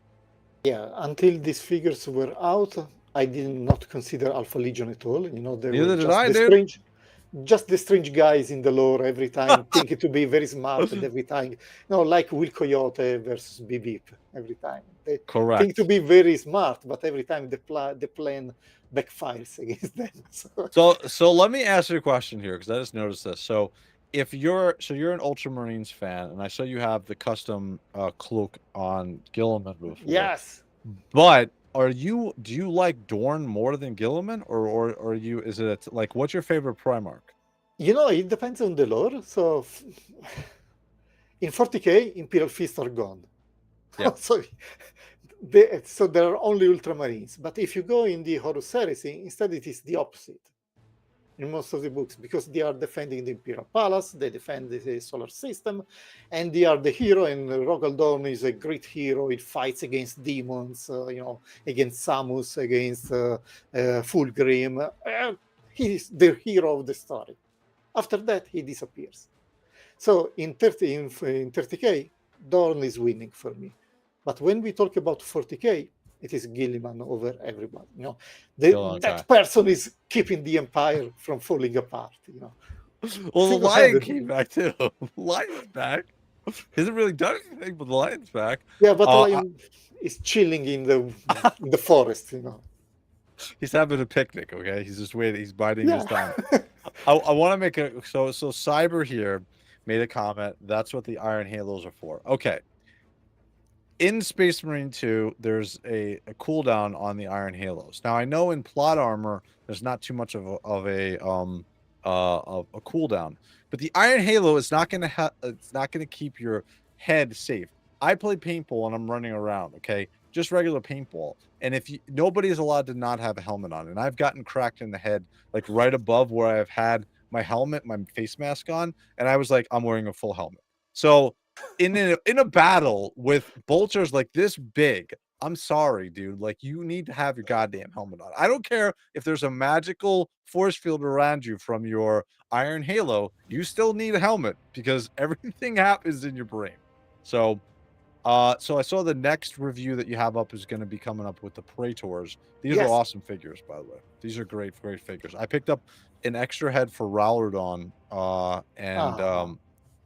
Yeah, until these figures were out, I did not consider Alpha Legion at all. You know, they were neither did just I, the dude. strange guys in the lore every time, thinking to be very smart, and every time, you know, like Will Coyote versus Beep Beep. Every time they think to Correct. be very smart, but every time the plan backfires against them. So let me ask you a question here, because I just noticed this. So if you're an Ultramarines fan, and I saw you have the custom cloak on Gilliman before. Yes. But do you like Dorn more than Gilliman, or is it like, what's your favorite Primarch? You know, it depends on the lore. So in 40k, Imperial Fists are gone. Yeah. So there are only Ultramarines. But if you go in the Horus Heresy, instead it is the opposite in most of the books, because they are defending the Imperial Palace, they defend the solar system, and they are the hero, and Rogal Dorn is a great hero. It fights against demons, you know, against Samus, against Fulgrim. He's the hero of the story. After that, he disappears. So in 30k, Dorn is winning for me. But when we talk about 40k, it is Gilliman over everybody. You know, that person is keeping the empire from falling apart. You know. Well, the lion came back too. Lion's back. He hasn't really done anything, but the lion's back. Yeah, but the lion is chilling in the forest. You know. He's having a picnic. Okay, he's just waiting. He's biding his time. I want to make a so Cyber here made a comment. That's what the Iron Halos are for. Okay. In Space Marine 2, there's a cooldown on the Iron Halos. Now I know in plot armor there's not too much of a cooldown, but the Iron Halo is not going to keep your head safe. I play paintball and I'm running around, okay, just regular paintball, and if nobody is allowed to not have a helmet on, and I've gotten cracked in the head, like right above where I've had my helmet, my face mask on, and I was like, I'm wearing a full helmet. So in a battle with bolters like this big, I'm sorry, dude. Like, you need to have your goddamn helmet on. I don't care if there's a magical force field around you from your Iron Halo. You still need a helmet, because everything happens in your brain. So, so I saw the next review that you have up is going to be coming up with the Praetors. These are awesome figures, by the way. These are great figures. I picked up an extra head for Rowlerdon,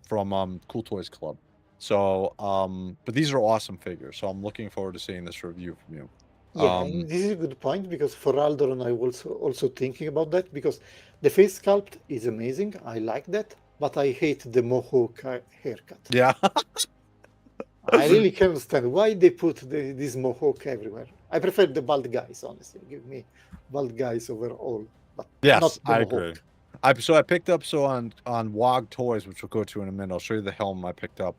from Cool Toys Club. So but these are awesome figures, so I'm looking forward to seeing this review from you. Yeah, and this is a good point, because for Aldron I was also thinking about that, because the face sculpt is amazing. I like that, but I hate the mohawk haircut. Yeah. I really can't understand why they put this mohawk everywhere. I prefer the bald guys, honestly. Give me bald guys over all. But yes, not the I mohawk. agree. I picked up, so on WOG Toys, which we'll go to in a minute, I'll show you the helm I picked up.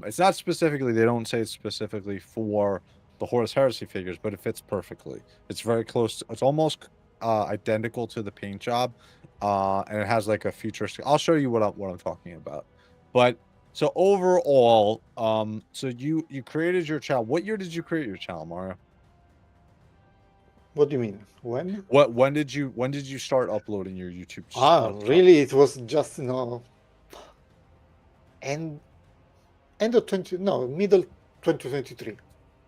It's not specifically, they don't say it's specifically for the Horus Heresy figures, but it fits perfectly. It's very close. It's almost identical to the paint job, and it has like a futuristic. I'll show you what I'm talking about. But so overall, so you created your channel. What year did you create your channel, Mario? What do you mean? When? When did you start uploading your YouTube channel? Really? It was just, you know, end of middle 2023.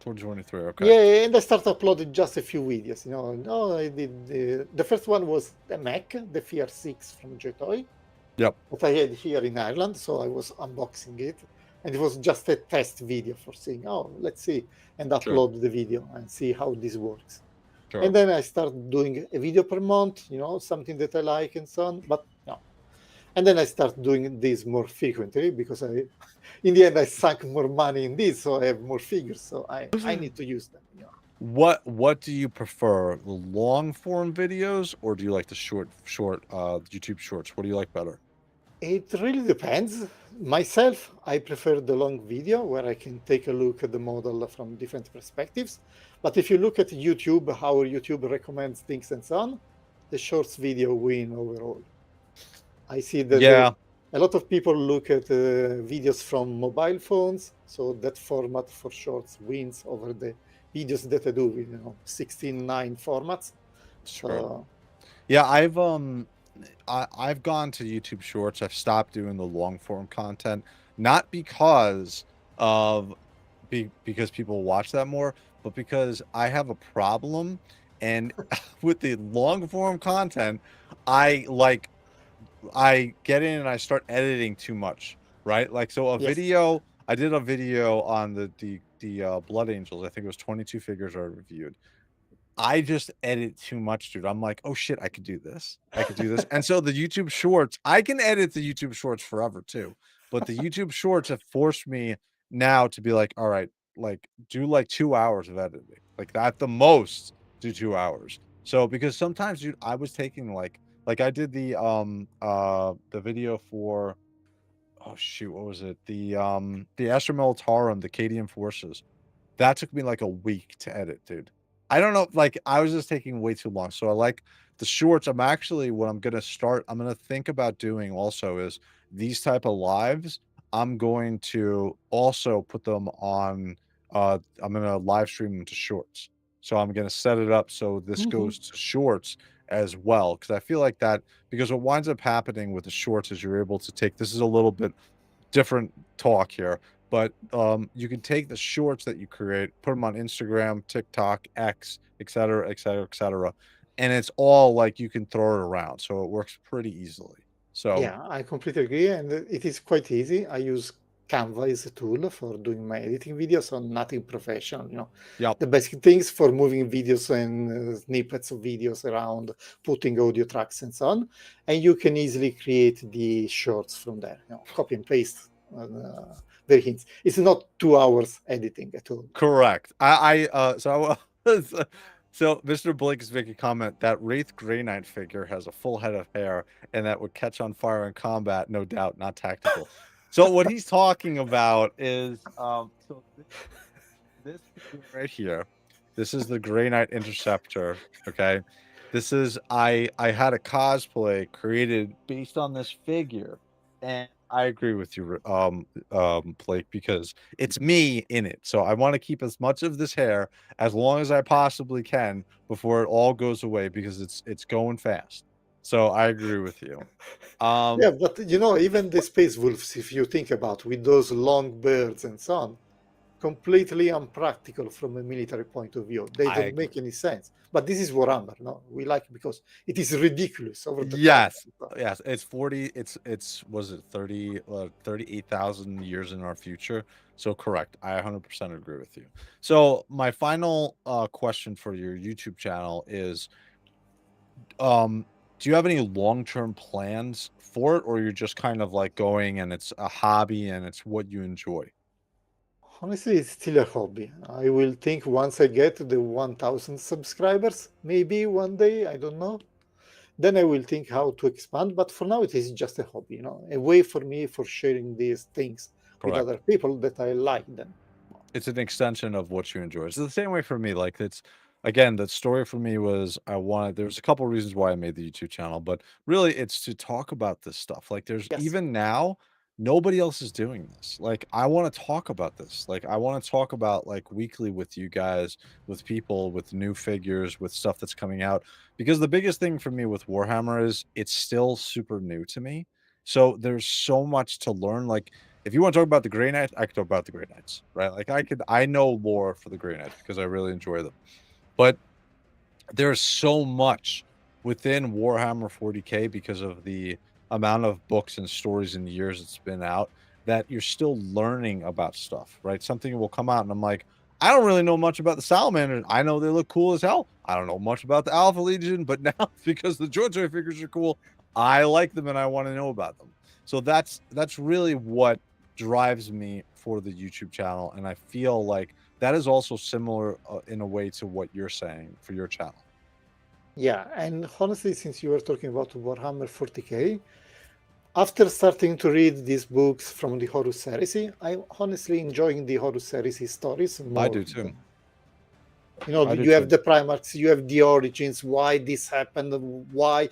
2023, okay. Yeah, and I started uploading just a few videos. You know, no, I did the first one was the Mac, the FR6 from JOYTOY. Yep. That I had here in Ireland, so I was unboxing it, and it was just a test video for seeing, oh, let's see, and upload the video and see how this works. Sure. And then I started doing a video per month, you know, something that I like and so on. But no, And then I start doing this more frequently because in the end, I sunk more money in this, so I have more figures. So I need to use them. What do you prefer, the long form videos, or do you like the short YouTube shorts? What do you like better? It really depends. Myself, I prefer the long video where I can take a look at the model from different perspectives. But if you look at YouTube, how YouTube recommends things and so on, the shorts video win overall. I see that Yeah, a lot of people look at videos from mobile phones, so that format for shorts wins over the videos that I do with 16:9 formats. sure. So Yeah, I've gone to YouTube Shorts. I've stopped doing the long form content, not because of because people watch that more, but because I have a problem, and with the long form content, I like I get in and I start editing too much, right? Like, so a yes, video, I did a video on the Blood Angels. I think it was 22 figures I reviewed. I just edit too much, dude. I'm like, oh shit, I could do this. I could do this. And so the YouTube shorts, I can edit the YouTube shorts forever too. But the YouTube shorts have forced me now to be like, all right, like do like 2 hours of editing. Like at the most, do 2 hours. So because sometimes, dude, I was taking like I did the video for, oh shoot, what was it? The Astra Militarum, the Cadian forces. That took me like a week to edit, dude. I don't know, like I was just taking way too long. So I like the shorts. I'm actually what I'm gonna think about doing also is these type of lives. I'm going to also put them on I'm gonna live stream them to shorts. So I'm gonna set it up so this hmm goes to shorts as well. Cause I feel like that because what winds up happening with the shorts is you're able to take this is a little bit different talk here, but you can take the shorts that you create, put them on Instagram, TikTok, X, et cetera, et cetera, et cetera, and it's all like you can throw it around, so it works pretty easily. So yeah, I completely agree, and it is quite easy. I use Canva as a tool for doing my editing videos, so nothing professional. yep, The basic things for moving videos and snippets of videos around, putting audio tracks and so on, and you can easily create the shorts from there. Copy and paste. Very hints. It's not 2 hours editing at all. correct. So Mr. Blake is making a comment that Wraith Grey Knight figure has a full head of hair and that would catch on fire in combat, no doubt, not tactical. So what he's talking about is so this figure right here, this is the Grey Knight Interceptor. Okay, this is I had a cosplay created based on this figure, and I agree with you, Blake, because it's me in it. So I want to keep as much of this hair as long as I possibly can before it all goes away because it's going fast. So I agree with you. Yeah, but even the space wolves, if you think about with those long birds and so on, completely unpractical from a military point of view. They I don't agree. make any sense. But this is Warhammer, no? We like it because it is ridiculous, over the top. Yes. Yes, it's 40 it's was it 30 38,000 years in our future. So correct. I 100% agree with you. So my final question for your YouTube channel is do you have any long-term plans for it or you're just kind of like going and it's a hobby and it's what you enjoy? Honestly, it's still a hobby. I will think once I get the 1,000 subscribers, maybe one day, I don't know. Then I will think how to expand. But for now, it is just a hobby, a way for me for sharing these things with Correct. other people that I like them. It's an extension of what you enjoy. It's the same way for me. Like it's again, the story for me was I wanted there's a couple reasons why I made the YouTube channel, but really it's to talk about this stuff. Like there's Yes. even now, nobody else is doing this. Like I want to talk about this. Like I want to talk about like weekly with you guys, with people, with new figures, with stuff that's coming out. Because the biggest thing for me with Warhammer is it's still super new to me. So there's so much to learn. Like if you want to talk about the Grey Knights, I could talk about the Grey Knights, right? Like I know more for the Grey Knights because I really enjoy them. But there's so much within Warhammer 40K because of the amount of books and stories and years it's been out that you're still learning about stuff, right? Something will come out and I'm like, I don't really know much about the Salamanders. I know they look cool as hell. I don't know much about the Alpha Legion, but now because the JOYTOY figures are cool, I like them and I want to know about them. So that's really what drives me for the YouTube channel, and I feel like that is also similar in a way to what you're saying for your channel. Yeah, and honestly, since you were talking about Warhammer 40k, after starting to read these books from the Horus Heresy, I'm honestly enjoying the Horus Heresy stories I more do too. than, you know, I do you have too. the Primarchs, you have the origins, why this happened, why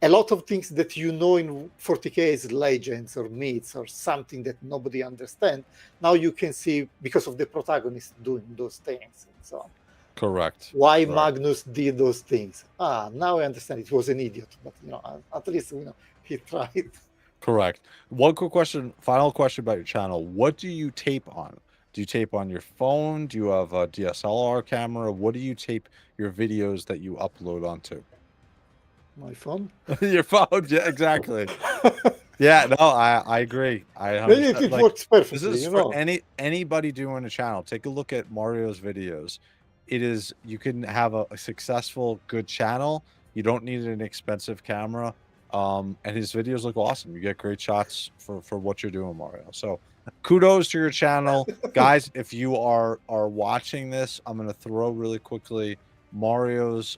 a lot of things that you know in 40k is legends or myths or something that nobody understands. Now you can see because of the protagonist doing those things and so on. Correct. Why Right. Magnus did those things. Now I understand. It was an idiot, but you know, at least you know he tried. Correct. One quick question, final question about your channel. What do you tape on? Do you tape on your phone? Do you have a DSLR camera? What do you tape your videos that you upload onto? My phone. Your phone, yeah, exactly. Yeah, no, I agree. I Maybe 100% it like works this perfectly, is you for know. anybody doing a channel. Take a look at Mario's videos. It is you can have a successful, good channel. You don't need an expensive camera. And his videos look awesome. You get great shots for what you're doing, Mario. So kudos to your channel. Guys, if you are watching this, I'm gonna throw really quickly Mario's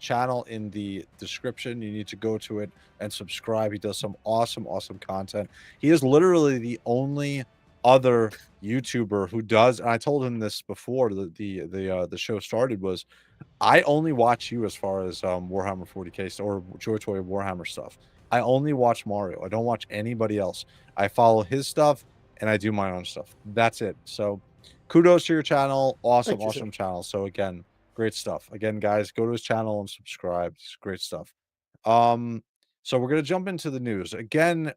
channel in the description. You need to go to it and subscribe. He does some awesome content. He is literally the only other YouTuber who does, and I told him this before the show started, was I only watch you as far as Warhammer 40k or JOYTOY Warhammer stuff. I only watch Mario. I don't watch anybody else. I follow his stuff and I do my own stuff. That's it. So kudos to your channel. Thank you, sir. Awesome channel. So again, great stuff. Again, guys, go to his channel and subscribe. It's great stuff. Um, so we're gonna jump into the news. Again,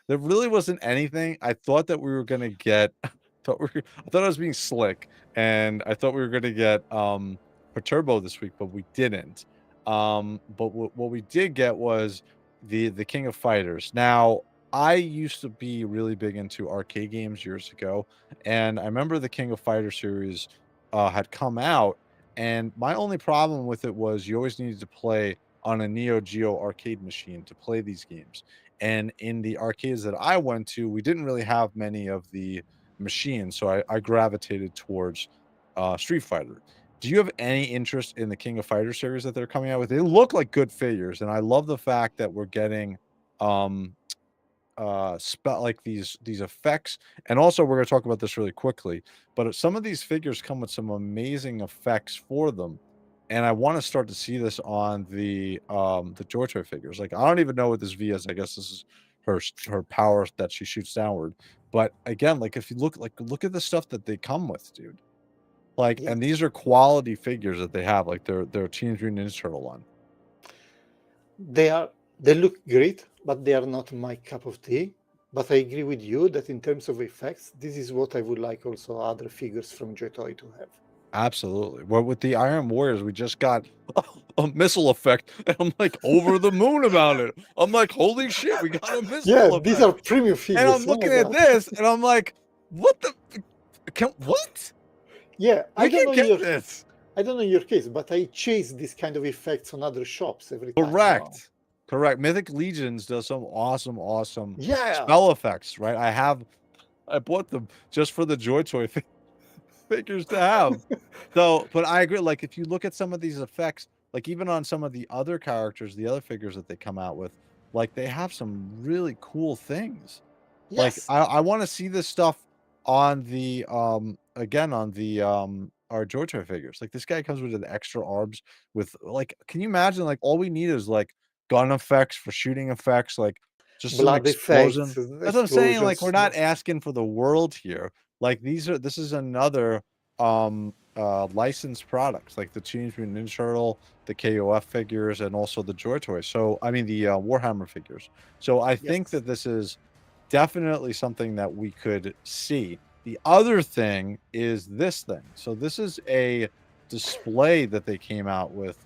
there really wasn't anything. I thought that we were gonna get I thought I was being slick, and I thought we were gonna get Perturabo this week, but we didn't. But what we did get was the King of Fighters. Now, I used to be really big into arcade games years ago, and I remember the King of Fighters series had come out, and my only problem with it was you always needed to play on a Neo Geo arcade machine to play these games. And in the arcades that I went to, we didn't really have many of the machines, so I gravitated towards Street Fighter. Do you have any interest in the King of Fighter series that they're coming out with? They look like good figures, and I love the fact that we're getting um like these effects. And also we're going to talk about this really quickly, but some of these figures come with some amazing effects for them, and I want to start to see this on the JOYTOY figures. Like, I don't even know what this V is. I guess this is her power that she shoots downward. But again, like, if you look at the stuff that they come with, dude. Like, Yes, and these are quality figures that they have. Like, they're Teenage Mutant Ninja Turtle one. they look great, but they are not my cup of tea. But I agree with you that in terms of effects, this is what I would like also other figures from JOYTOY to have. Absolutely. Well, with the Iron Warriors, we just got a missile effect, and I'm like over the moon about it. I'm like, holy shit, we got a Yeah, missile these effect. are premium And I'm figures. Oh my looking at god. this, and I'm like, what the what? Yeah, We can get this. I don't know your case, but I chase this kind of effects on other shops every time, you know. Correct. Correct. Mythic Legions does some awesome Yeah, spell effects, right? I bought them just for the JOYTOY figures to have. So, but I agree. Like, if you look at some of these effects, like even on some of the other characters, the other figures that they come out with, like they have some really cool things. Like, yes. I want to see this stuff on the again on the our JOYTOY figures. Like, this guy comes with the extra arms with, like, can you imagine, like, all we need is like gun effects for shooting effects, like just some Blood effects, explosion. That's what I'm saying. Like, we're explosions. not Yes. asking for the world here. Like, this is another licensed products like the Teenage Mutant Ninja Turtle, the KOF figures, and also the JOYTOY. So I mean the Warhammer figures. So I think Yes. that this is definitely something that we could see. The other thing is this thing. So this is a display that they came out with.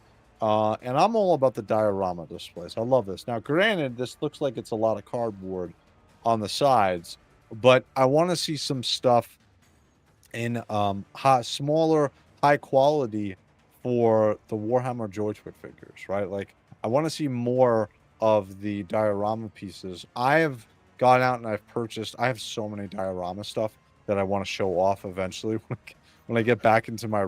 And I'm all about the diorama displays. I love this. Now, granted, this looks like it's a lot of cardboard on the sides, but I want to see some stuff in smaller, high quality for the Warhammer JOYTOY figures, right? Like, I want to see more of the diorama pieces. I have gone out and I've purchased. I have so many diorama stuff that I want to show off eventually when I get back into my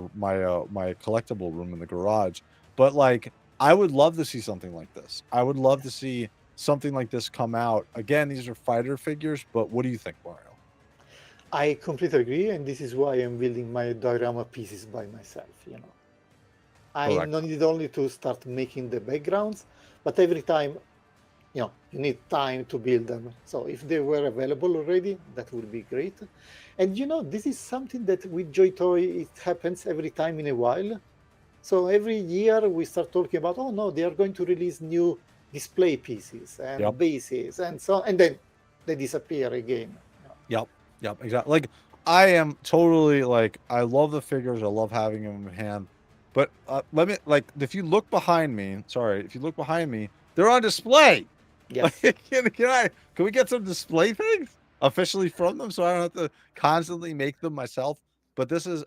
collectible room in the garage. But like, I would love to see something like this. I would love to see something like this come out. Again, these are fighter figures, but what do you think, Mario? I completely agree, and this is why I'm building my diorama pieces by myself. I Correct. don't need only to start making the backgrounds, but every time, you need time to build them. So if they were available already, that would be great. And this is something that with JOYTOY, it happens every time in a while. So every year we start talking about, oh no, they are going to release new display pieces and Yep. bases and so on, and then they disappear again. Yep. Yep. Exactly. Like, I am totally like, I love the figures. I love having them in hand. But let me, like, if you look behind me, if you look behind me, they're on display. Yes. Like, can we get some display things officially from them so I don't have to constantly make them myself? But this is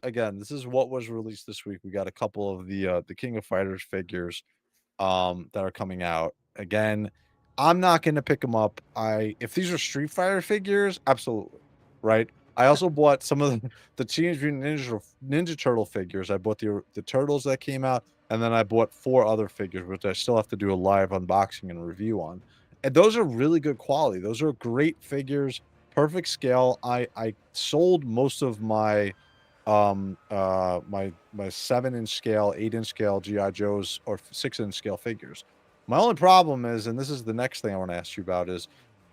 what was released this week. We got a couple of the King of Fighters figures that are coming out. Again, I'm not going to pick them up. If these are Street Fighter figures, absolutely. Right? I also bought some of the Teenage Mutant Ninja Turtle figures. I bought the turtles that came out, and then I bought 4 other figures, which I still have to do a live unboxing and review on. And those are really good quality. Those are great figures, perfect scale. I sold most of my my 7-inch scale, 8-inch scale GI Joes or 6-inch scale figures. My only problem is, and this is the next thing I want to ask you about, is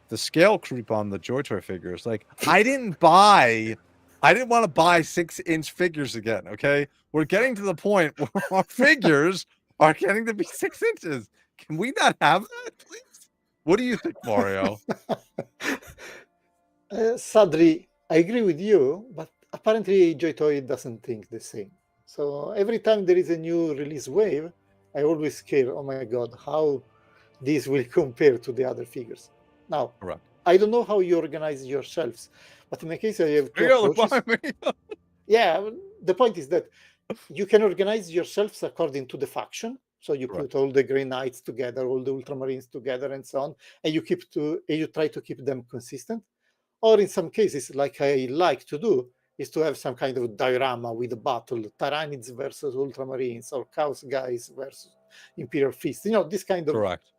the scale creep on the JOYTOY figures. Like, I didn't want to buy 6-inch figures again. Okay, we're getting to the point where our figures are getting to be 6 inches. Can we not have that, please? What do you think, Mario? Sadly, I agree with you, but apparently JOYTOY doesn't think the same. So every time there is a new release wave, I always scare, oh my god, how this will compare to the other figures. Now, Correct. I don't know how you organize your shelves, but in my case, I have 2 There you go, look approaches. behind me. Yeah, the point is that you can organize your shelves according to the faction. So you Correct. put all the Grey Knights together, all the Ultramarines together, and so on, and you try to keep them consistent. Or in some cases, like I like to do, is to have some kind of diorama with a battle, Tyranids versus Ultramarines, or Chaos Guys versus Imperial Fist. This kind of Correct.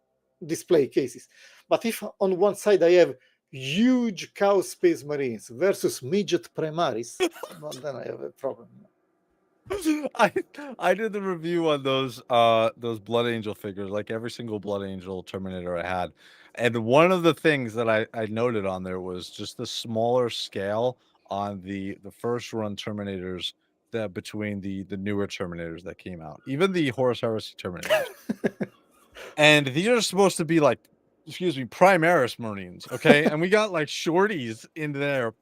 display cases. But if on one side I have huge Chaos Space Marines versus midget Primaris, well, then I have a problem. I I did the review on those Blood Angel figures, like every single Blood Angel Terminator I had. And one of the things that I noted on there was just the smaller scale on the first run Terminators that between the newer Terminators that came out. Even the Horus Heresy Terminators. And these are supposed to be like, excuse me, Primaris Marines, okay? And we got like shorties in there.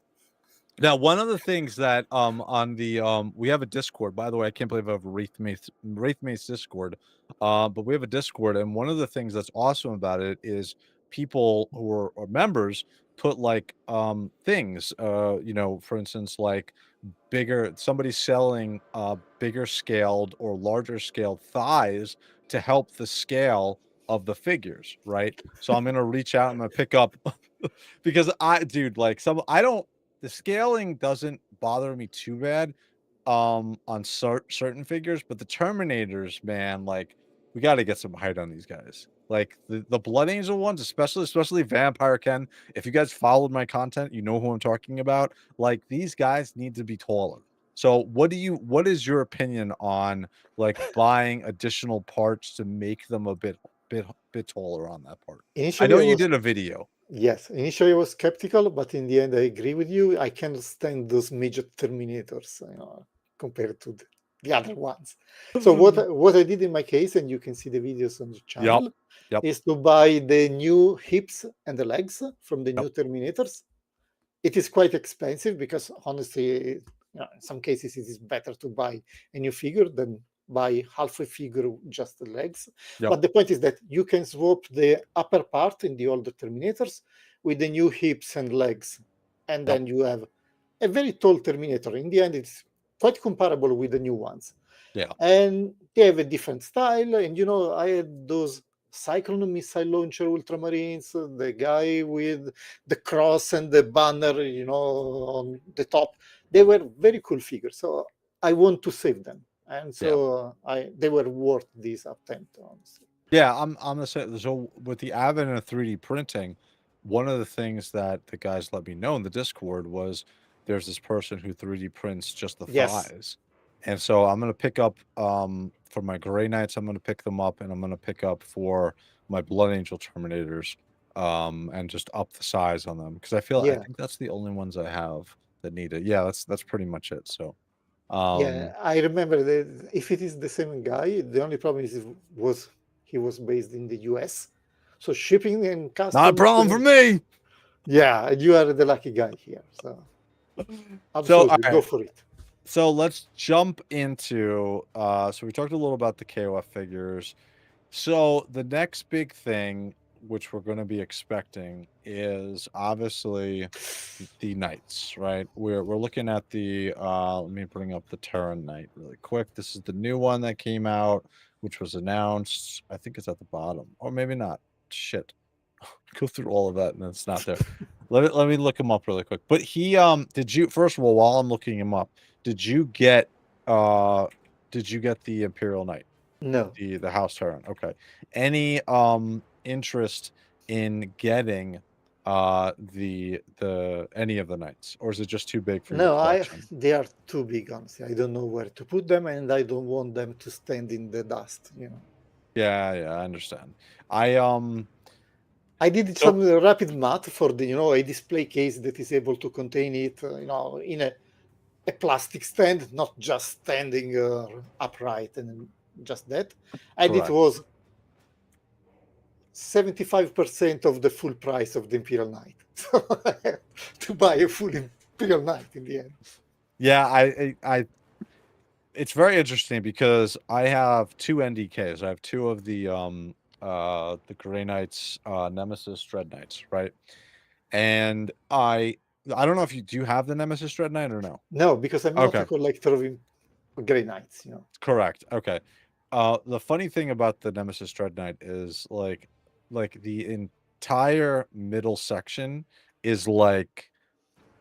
Now, one of the things that on the we have a Discord. By the way, I can't believe I have a WraithMace Discord. But we have a Discord, and one of the things that's awesome about it is people who are members put like things, for instance, like somebody selling bigger scaled or larger scaled thighs to help the scale of the figures, right? So I'm gonna reach out, I'm gonna pick up because I don't, the scaling doesn't bother me too bad on certain figures, but the Terminators, man, like, we got to get some height on these guys. Like the Blood Angel ones, especially Vampire Ken. If you guys followed my content, you know who I'm talking about. Like, these guys need to be taller. So what is your opinion on like buying additional parts to make them a bit taller on that part? I Initially, know I you was did a video. Yes, initially I was skeptical, but in the end I agree with you. I cannot stand those midget Terminators, compared to the other ones. So what I did in my case, and you can see the videos on the Yep. channel, Yep. is to buy the new hips and the legs from the Yep. new Terminators. It is quite expensive because honestly, in some cases it is better to buy a new figure than buy half a figure just the legs. Yep. But the point is that you can swap the upper part in the older Terminators with the new hips and legs, and Yep. then you have a very tall Terminator. In the end, it's quite comparable with the new ones. Yeah. And they have a different style. And I had those Cyclone missile launcher Ultramarines, the guy with the cross and the banner, on the top. They were very cool figures, so I want to save them, and so they were worth this attempt, honestly. Yeah, I'm gonna say so with the advent of 3D printing, one of the things that the guys let me know in the Discord was there's this person who 3D prints just the Yes. thighs. And so I'm gonna pick up for my Grey Knights, I'm gonna pick them up, and I'm gonna pick up for my Blood Angel Terminators, and just up the size on them. Because I Yeah. think that's the only ones I have that need it. Yeah, that's pretty much it. So Yeah, I remember that if it is the same guy, the only problem is he was based in the US. So shipping and customs. not a problem for me. Yeah, you are the lucky guy here. So So absolutely, go for it. So let's jump into so we talked a little about the KOF figures. So the next big thing which we're going to be expecting is obviously the knights, right? We're looking at the let me bring up the Terran Knight really quick. This is the new one that came out, which was announced. I think it's at the bottom, or maybe not. Shit. Go through all of that and it's not there. Let me look him up really quick. But he did you first of all, while I'm looking him up, did you get the Imperial Knight? No. The House Terran. Okay. Any interest in getting the any of the knights, or is it just too big for your collection? They are too big, honestly. I don't know where to put them, and I don't want them to stand in the dust, Yeah, I understand. I did some rapid math for the a display case that is able to contain it in a plastic stand, not just standing upright and just that, and correct. it was 75% of the full price of the Imperial Knight. So I have to buy a full Imperial Knight in the end. Yeah, I it's very interesting because I have two NDKs. I have two of the Grey Knights Nemesis Dread Knights, right? And I don't know if you do you have the Nemesis Dread Knight or no? No, because I'm not a collector of Grey Knights, Correct. Okay. The funny thing about the Nemesis Dread Knight is like the entire middle section is like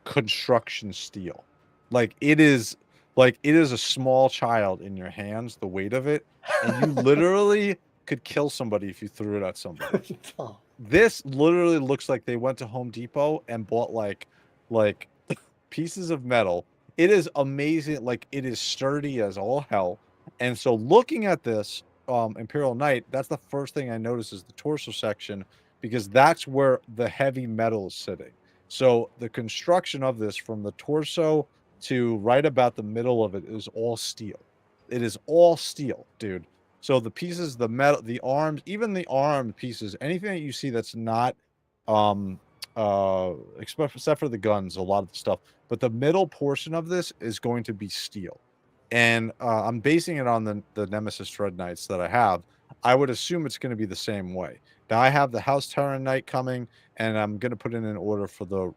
construction steel. Like it is a small child in your hands, the weight of it, and you literally could kill somebody if you threw it at somebody. Oh. This literally looks like they went to Home Depot and bought like pieces of metal. It is amazing. Like it is sturdy as all hell. And so looking at this Imperial Knight, that's the first thing I notice is the torso section, because that's where the heavy metal is sitting. So the construction of this from the torso to right about the middle of it is all steel. It is all steel, dude. So the pieces, the metal, the arms, even the arm pieces, anything that you see that's not except for the guns, a lot of the stuff, but the middle portion of this is going to be steel. And I'm basing it on the Nemesis Dread Knights that I have. I would assume it's going to be the same way. Now I have the House Terran Knight coming, and I'm going to put in an order for the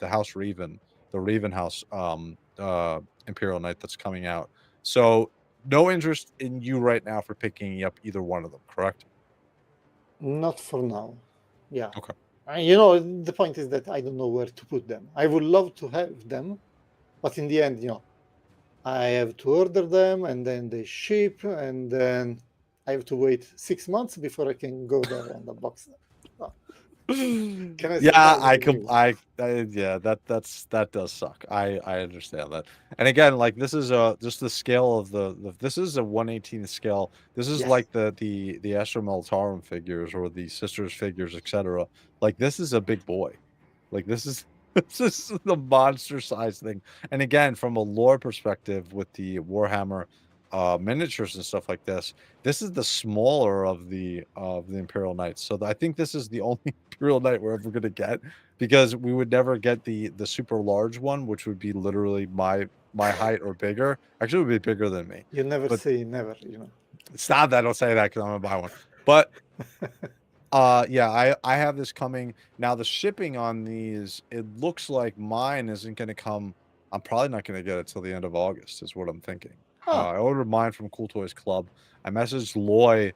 House Raven, the Raven House Imperial Knight that's coming out. So no interest in you right now for picking up either one of them, correct? Not for now. Yeah. Okay. The point is that I don't know where to put them. I would love to have them, but in the end, I have to order them, and then they ship, and then I have to wait 6 months before I can go there and unbox them. Oh. Yeah, that does suck. I understand that. And again, like this is just the scale of this is a 1/18 scale. This is like the Astra Militarum figures or the Sisters figures, etc. Like this is a big boy. Like this is this is the monster size thing. And again, from a lore perspective with the Warhammer miniatures and stuff like this is the smaller of the Imperial Knights. So I think this is the only Imperial Knight we're ever going to get, because we would never get the super large one, which would be literally my height or bigger. Actually, it would be bigger than me. You never say never, Stop that! Don't say that, because I'm gonna buy one. But yeah, I have this coming now. The shipping on these, it looks like mine isn't going to come. I'm probably not going to get it till the end of August, is what I'm thinking. I ordered mine from Cool Toys Club. I messaged Loy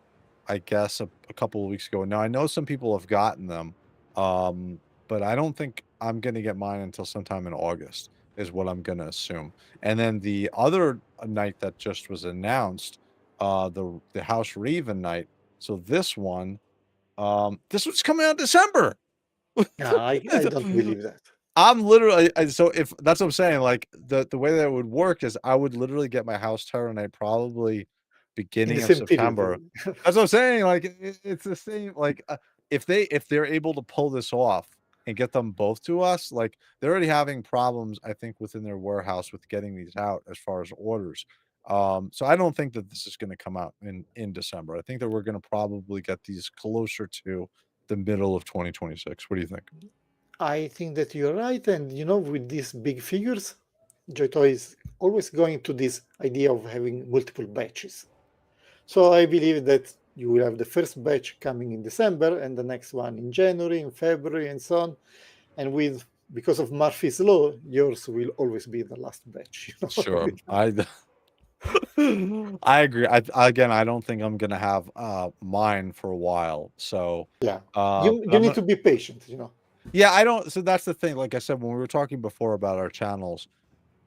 I guess, a couple of weeks ago. Now I know some people have gotten them, but I don't think I'm gonna get mine until sometime in August, is what I'm gonna assume. And then the other night that just was announced, the House Raven night. So this one's coming out in December. Yeah, I don't believe that. I'm literally so if that's what I'm saying, like the way that it would work is I would literally get my House Terror Night probably In the beginning of same period. September. That's what I'm saying. Like it's the same. Like if they're able to pull this off and get them both to us, like they're already having problems, I think, within their warehouse with getting these out as far as orders. So I don't think that this is going to come out in December. I think that we're going to probably get these closer to the middle of 2026. What do you think? I think that you're right, and with these big figures, JOYTOY is always going to this idea of having multiple batches. So I believe that you will have the first batch coming in December, and the next one in January, in February, and so on. And because of Murphy's law, yours will always be the last batch. Sure. I agree. Again, I don't think I'm gonna have mine for a while. So Yeah, but you need to be patient. Yeah, I don't. So that's the thing. Like I said, when we were talking before about our channels,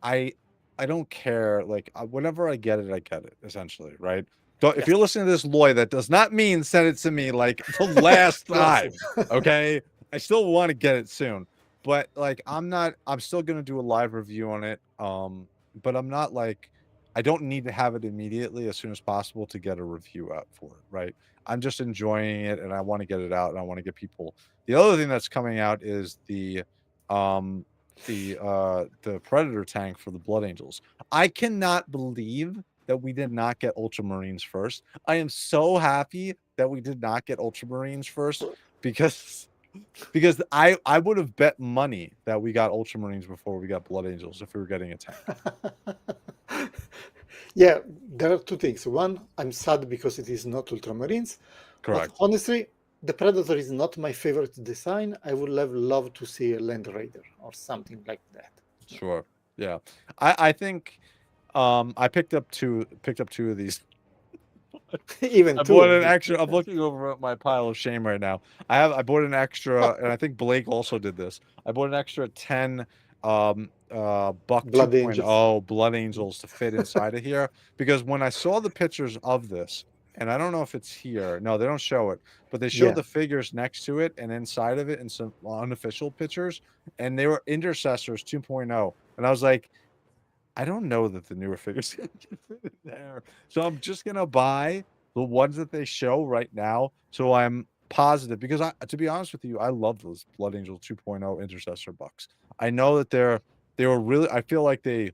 I I don't care. Like whenever I get it. Essentially, right? Don't, if Yes. you're listening to this, Loy, that does not mean send it to me like the last time. Okay, I still want to get it soon, but like I'm not. I'm still gonna do a live review on it. But I'm not like I don't need to have it immediately as soon as possible to get a review out for it. Right? I'm just enjoying it, and I want to get it out, and I want to get people. The other thing that's coming out is um the Predator tank for the Blood Angels. I cannot believe that we did not get Ultramarines first. I am so happy that we did not get Ultramarines first because I would have bet money that we got Ultramarines before we got Blood Angels if we were getting a tank. Yeah, there are two things. One, I'm sad because it is not Ultramarines. But Correct. honestly, the Predator is not my favorite design. I would have loved to see a Land Raider or something like that. Sure. Yeah. I think I picked up two of these. Even I two bought of an them. extra. I'm looking over at my pile of shame right now. I bought an extra, and I think Blake also did this. I bought an extra 10 Buck Blood Angels. 2.0 Blood Angels to fit inside of here because when I saw the pictures of this, and I don't know if it's here. No, they don't show it, but they showed Yeah. the figures next to it and inside of it in some unofficial pictures, and they were Intercessors 2.0, and I was like, I don't know that the newer figures can fit in there. So I'm just gonna buy the ones that they show right now. So I'm positive because to be honest with you, I love those Blood Angel 2.0 Intercessor bucks. I know that they were really. I feel like they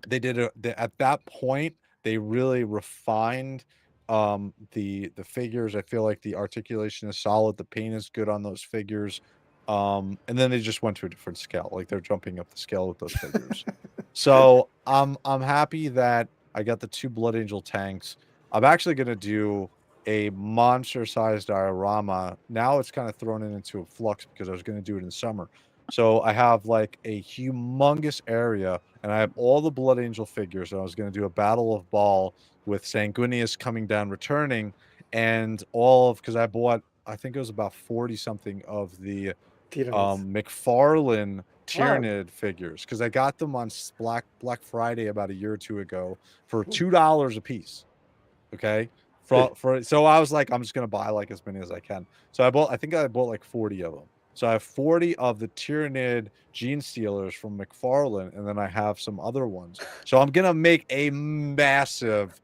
did at that point they really refined the figures. I feel like the articulation is solid, the paint is good on those figures, and then they just went to a different scale, like they're jumping up the scale with those figures. So I'm happy that I got the two Blood Angel tanks. I'm actually gonna do a monster sized diorama. Now it's kind of thrown it into a flux because I was gonna do it in summer. So I have like a humongous area, and I have all the Blood Angel figures. And I was going to do a Battle of Ball with Sanguinius coming down, returning, and all of because I bought, I think it was about 40 something of the Tyranids. McFarlane Wow. Tyranid figures because I got them on Black Friday about a year or two ago for $2 a piece. Okay. So I was like, I'm just gonna buy like as many as I can. So I think I bought like 40 of them. So I have 40 of the Tyranid Gene Stealers from McFarlane, and then I have some other ones. So I'm gonna make a massive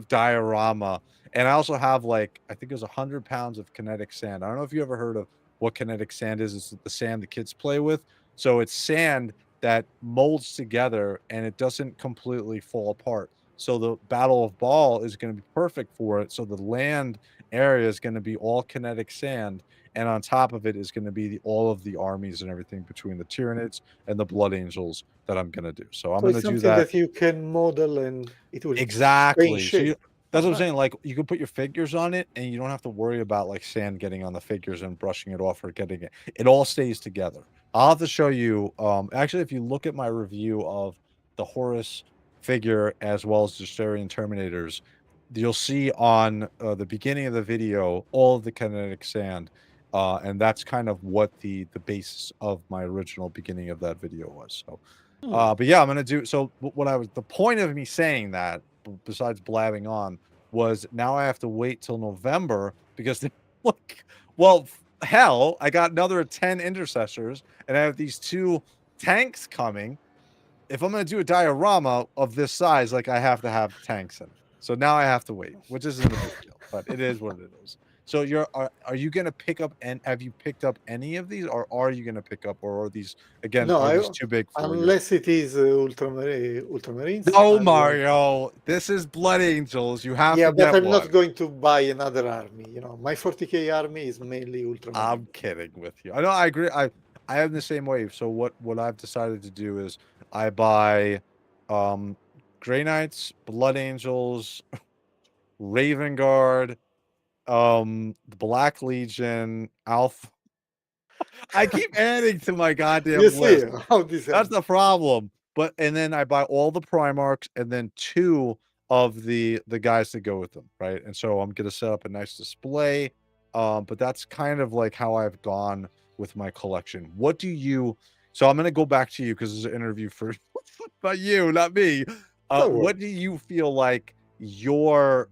diorama. And I also have like I think it was 100 pounds of kinetic sand. I don't know if you ever heard of what kinetic sand is. It's the sand the kids play with. So it's sand that molds together and it doesn't completely fall apart. So the Battle of Ball is going to be perfect for it. So the land area is going to be all kinetic sand, and on top of it is going to be all of the armies and everything between the Tyranids and the Blood Angels that I'm going to do. So I'm So going it's to do something that that you can model and it will stay in exactly. So shape. that's Oh, what I'm nice. saying. Like you can put your figures on it, and you don't have to worry about like sand getting on the figures and brushing it off or getting it. It all stays together. I'll have to show you. Actually, if you look at my review of the Horus figure as well as the Starian Terminators, you'll see on the beginning of the video all of the kinetic sand, and that's kind of what the basis of my original beginning of that video was. So, but yeah, I'm gonna do. So what I was the point of me saying that, besides blabbing on, was now I have to wait till November because like, well, hell, I got another 10 intercessors, and I have these 2 tanks coming. If I'm gonna do a diorama of this size, like I have to have tanks in it. So now I have to wait, which isn't a big deal, but it is what it is. So are you gonna pick up, and have you picked up any of these, or are you gonna pick up, or are these again No, are these too big for you? unless it is Ultramarines, No, I will. Mario. This is Blood Angels. You have Yeah, to but get I'm one. not going to buy another army. My 40k army is mainly Ultramarine. I'm kidding with you. I know, I agree. I am the same way. So what I've decided to do is I buy Grey Knights, Blood Angels, Raven Guard, the Black Legion, Alpha. I keep adding to my You goddamn see list. how this That's happens. the problem. But and then I buy all the Primarchs and then 2 of the guys that go with them, right? And so I'm gonna set up a nice display. But that's kind of like how I've gone with my collection. What do you? So I'm gonna go back to you because it's an interview for but you, not me. Don't worry. What do you feel like your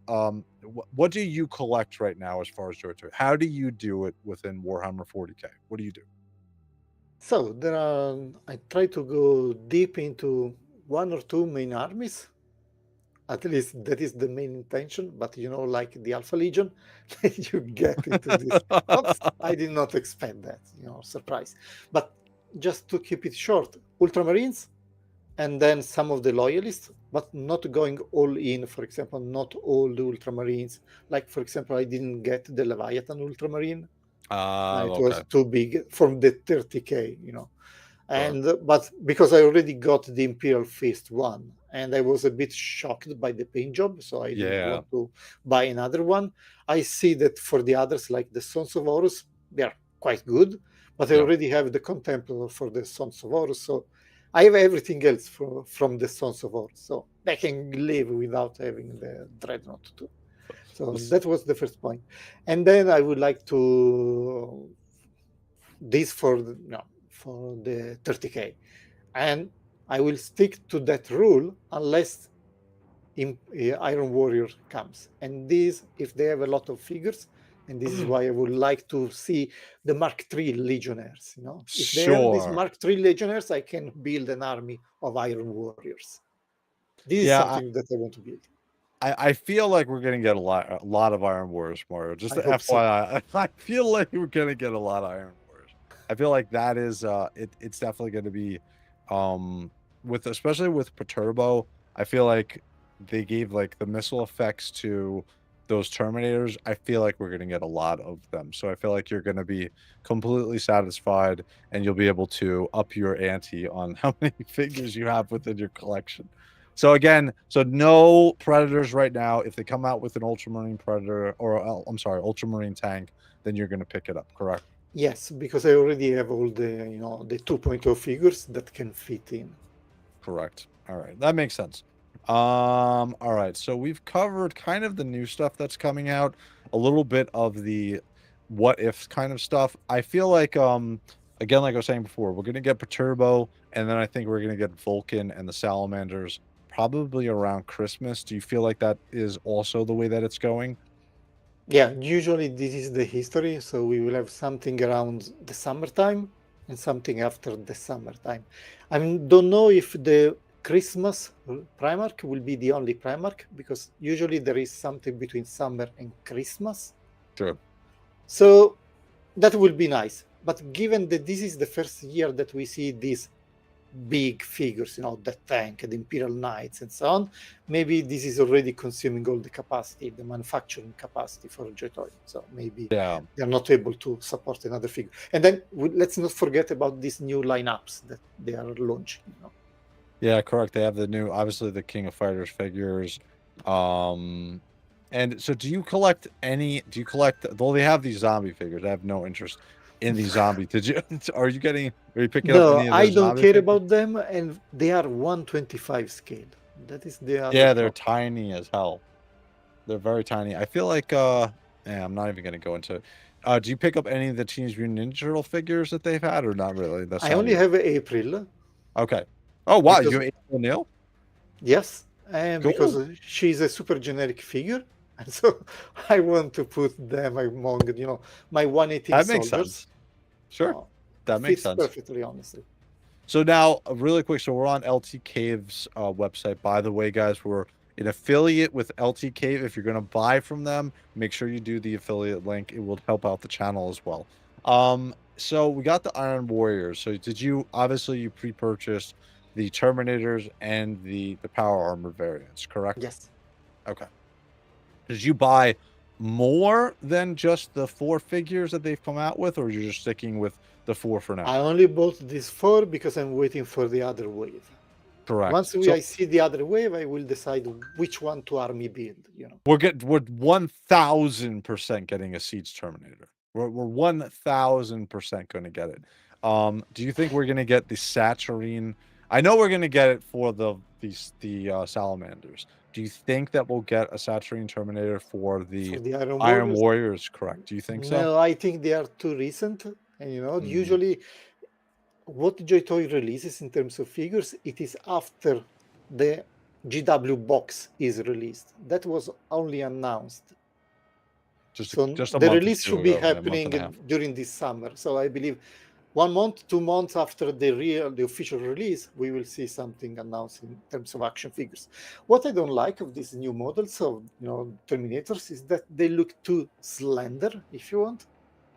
what do you collect right now as far as JOYTOY? How do you do it within Warhammer 40K? What do you do? So I try to go deep into 1 or 2 main armies. At least that is the main intention. But like the Alpha Legion, you get into this. Oops, I did not expect that. Surprise. But just to keep it short, Ultramarines, and then some of the loyalists, but not going all in. For example, not all the Ultramarines. Like, for example, I didn't get the Leviathan Ultramarine. It was Okay. too big from the 30k, Sure. And but because I already got the Imperial Fist one, and I was a bit shocked by the paint job, so I didn't Yeah. want to buy another one. I see that for the others, like the Sons of Horus, they are quite good, but I Yeah. already have the Contemplar for the Sons of Horus, so I have everything else from the Sons of Horus, so I can live without having the Dreadnought too. So that was the first point. And then I would like to this for the 30k, and I will stick to that rule unless Iron Warrior comes. And this, if they have a lot of figures, and this is why I would like to see the Mark III Legionnaires. If they have these Sure. Mark III Legionnaires, I can build an army of Iron Warriors. This is Yeah, something that I want to build. I feel like we're gonna get a lot of Iron Warriors, Mario. Just I the hope so. FYI, I feel like we're gonna get a lot of Iron Warriors. I feel like that is it's definitely gonna be with especially with Perturabo. I feel like they gave like the missile effects to those Terminators. I feel like we're gonna get a lot of them. So I feel like you're gonna be completely satisfied, and you'll be able to up your ante on how many figures you have within your collection. So again, so no Predators right now. If they come out with an Ultramarine Predator, or I'm sorry, Ultramarine tank, then you're going to pick it up, correct? Yes, because I already have all the the 2.0 figures that can fit in. Correct. All right, that makes sense. All right, so we've covered kind of the new stuff that's coming out, a little bit of the what if kind of stuff. I feel like again, like I was saying before, we're going to get Perturbo, and then I think we're going to get Vulcan and the Salamanders probably around Christmas. Do you feel like that is also the way that it's going? Yeah, usually this is the history, so we will have something around the summertime and something after the summertime. I don't know if the Christmas Primarch will be the only Primarch, because usually there is something between summer and Christmas. True. So that will be nice. But given that this is the first year that we see these big figures, the tank, the Imperial Knights, and so on, maybe this is already consuming all the capacity, the manufacturing capacity for JOYTOY. So maybe Yeah. they're not able to support another figure. And then let's not forget about these new lineups that they are launching. Yeah, correct. They have the new, obviously, the King of Fighters figures. And so do you collect well, they have these zombie figures. I have no interest in these zombie. Are you picking up No, any of I those don't zombie care figures? about them, and they are 125 scale. That is the other Yeah, they're problem. tiny as hell. They're very tiny. I feel like I'm not even gonna go into it. Do you pick up any of the Teenage Mutant Ninja Turtle figures that they've had, or not really? That's I not only your have April okay. Oh wow, because you have April O'Neil? yes, and because Cool. she's a super generic figure, and so I want to put them among my 118 That makes soldiers. sense. Sure. Oh, That makes fits sense. perfectly, honestly. So now, really quick, so we're on LT Cave's website. By the way, guys, we're an affiliate with LT Cave. If you're going to buy from them, make sure you do the affiliate link. It will help out the channel as well. So we got the Iron Warriors. So did you, obviously you pre-purchased the Terminators and the Power Armor variants, correct? Yes. Okay. Did you buy more than just the 4 figures that they've come out with, or you're just sticking with the 4 for now? I only bought these 4 because I'm waiting for the other wave. Correct. Once I see the other wave, I will decide which one to army build. We're 1000% getting a Siege Terminator. We're 1000% going to get it. Do you think we're going to get the Saturnine? I know we're going to get it for the Salamanders. Do you think that we'll get a Saturnine Terminator for the Iron Warriors? Correct. Do you think so? No, I think they are too recent. And usually what JOYTOY releases in terms of figures, it is after the GW box is released. That was only announced. Just the a month release or two should be ago, happening during this summer. So I believe 1 month, 2 months after the official release, we will see something announced in terms of action figures. What I don't like of these new models of Terminators is that they look too slender, if you want.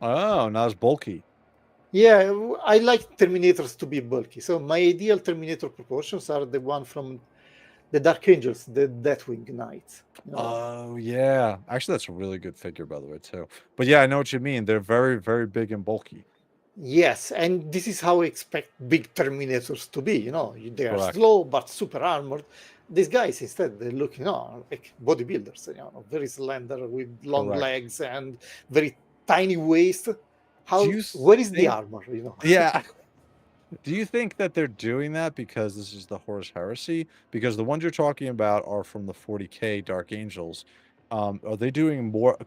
Oh, not as bulky. Yeah, I like Terminators to be bulky. So my ideal Terminator proportions are the one from the Dark Angels, the Deathwing Knights. Oh yeah, actually that's a really good figure, by the way, too. But yeah, I know what you mean. They're very, very big and bulky. Yes, and this is how I expect big Terminators to be. They are slow but super armored. These guys instead they look, like bodybuilders. Very slender with long legs and very tiny waist. Where is the armor? Yeah. Do you think that they're doing that because this is the Horus Heresy? Because the ones you're talking about are from the 40K Dark Angels. Are they doing more?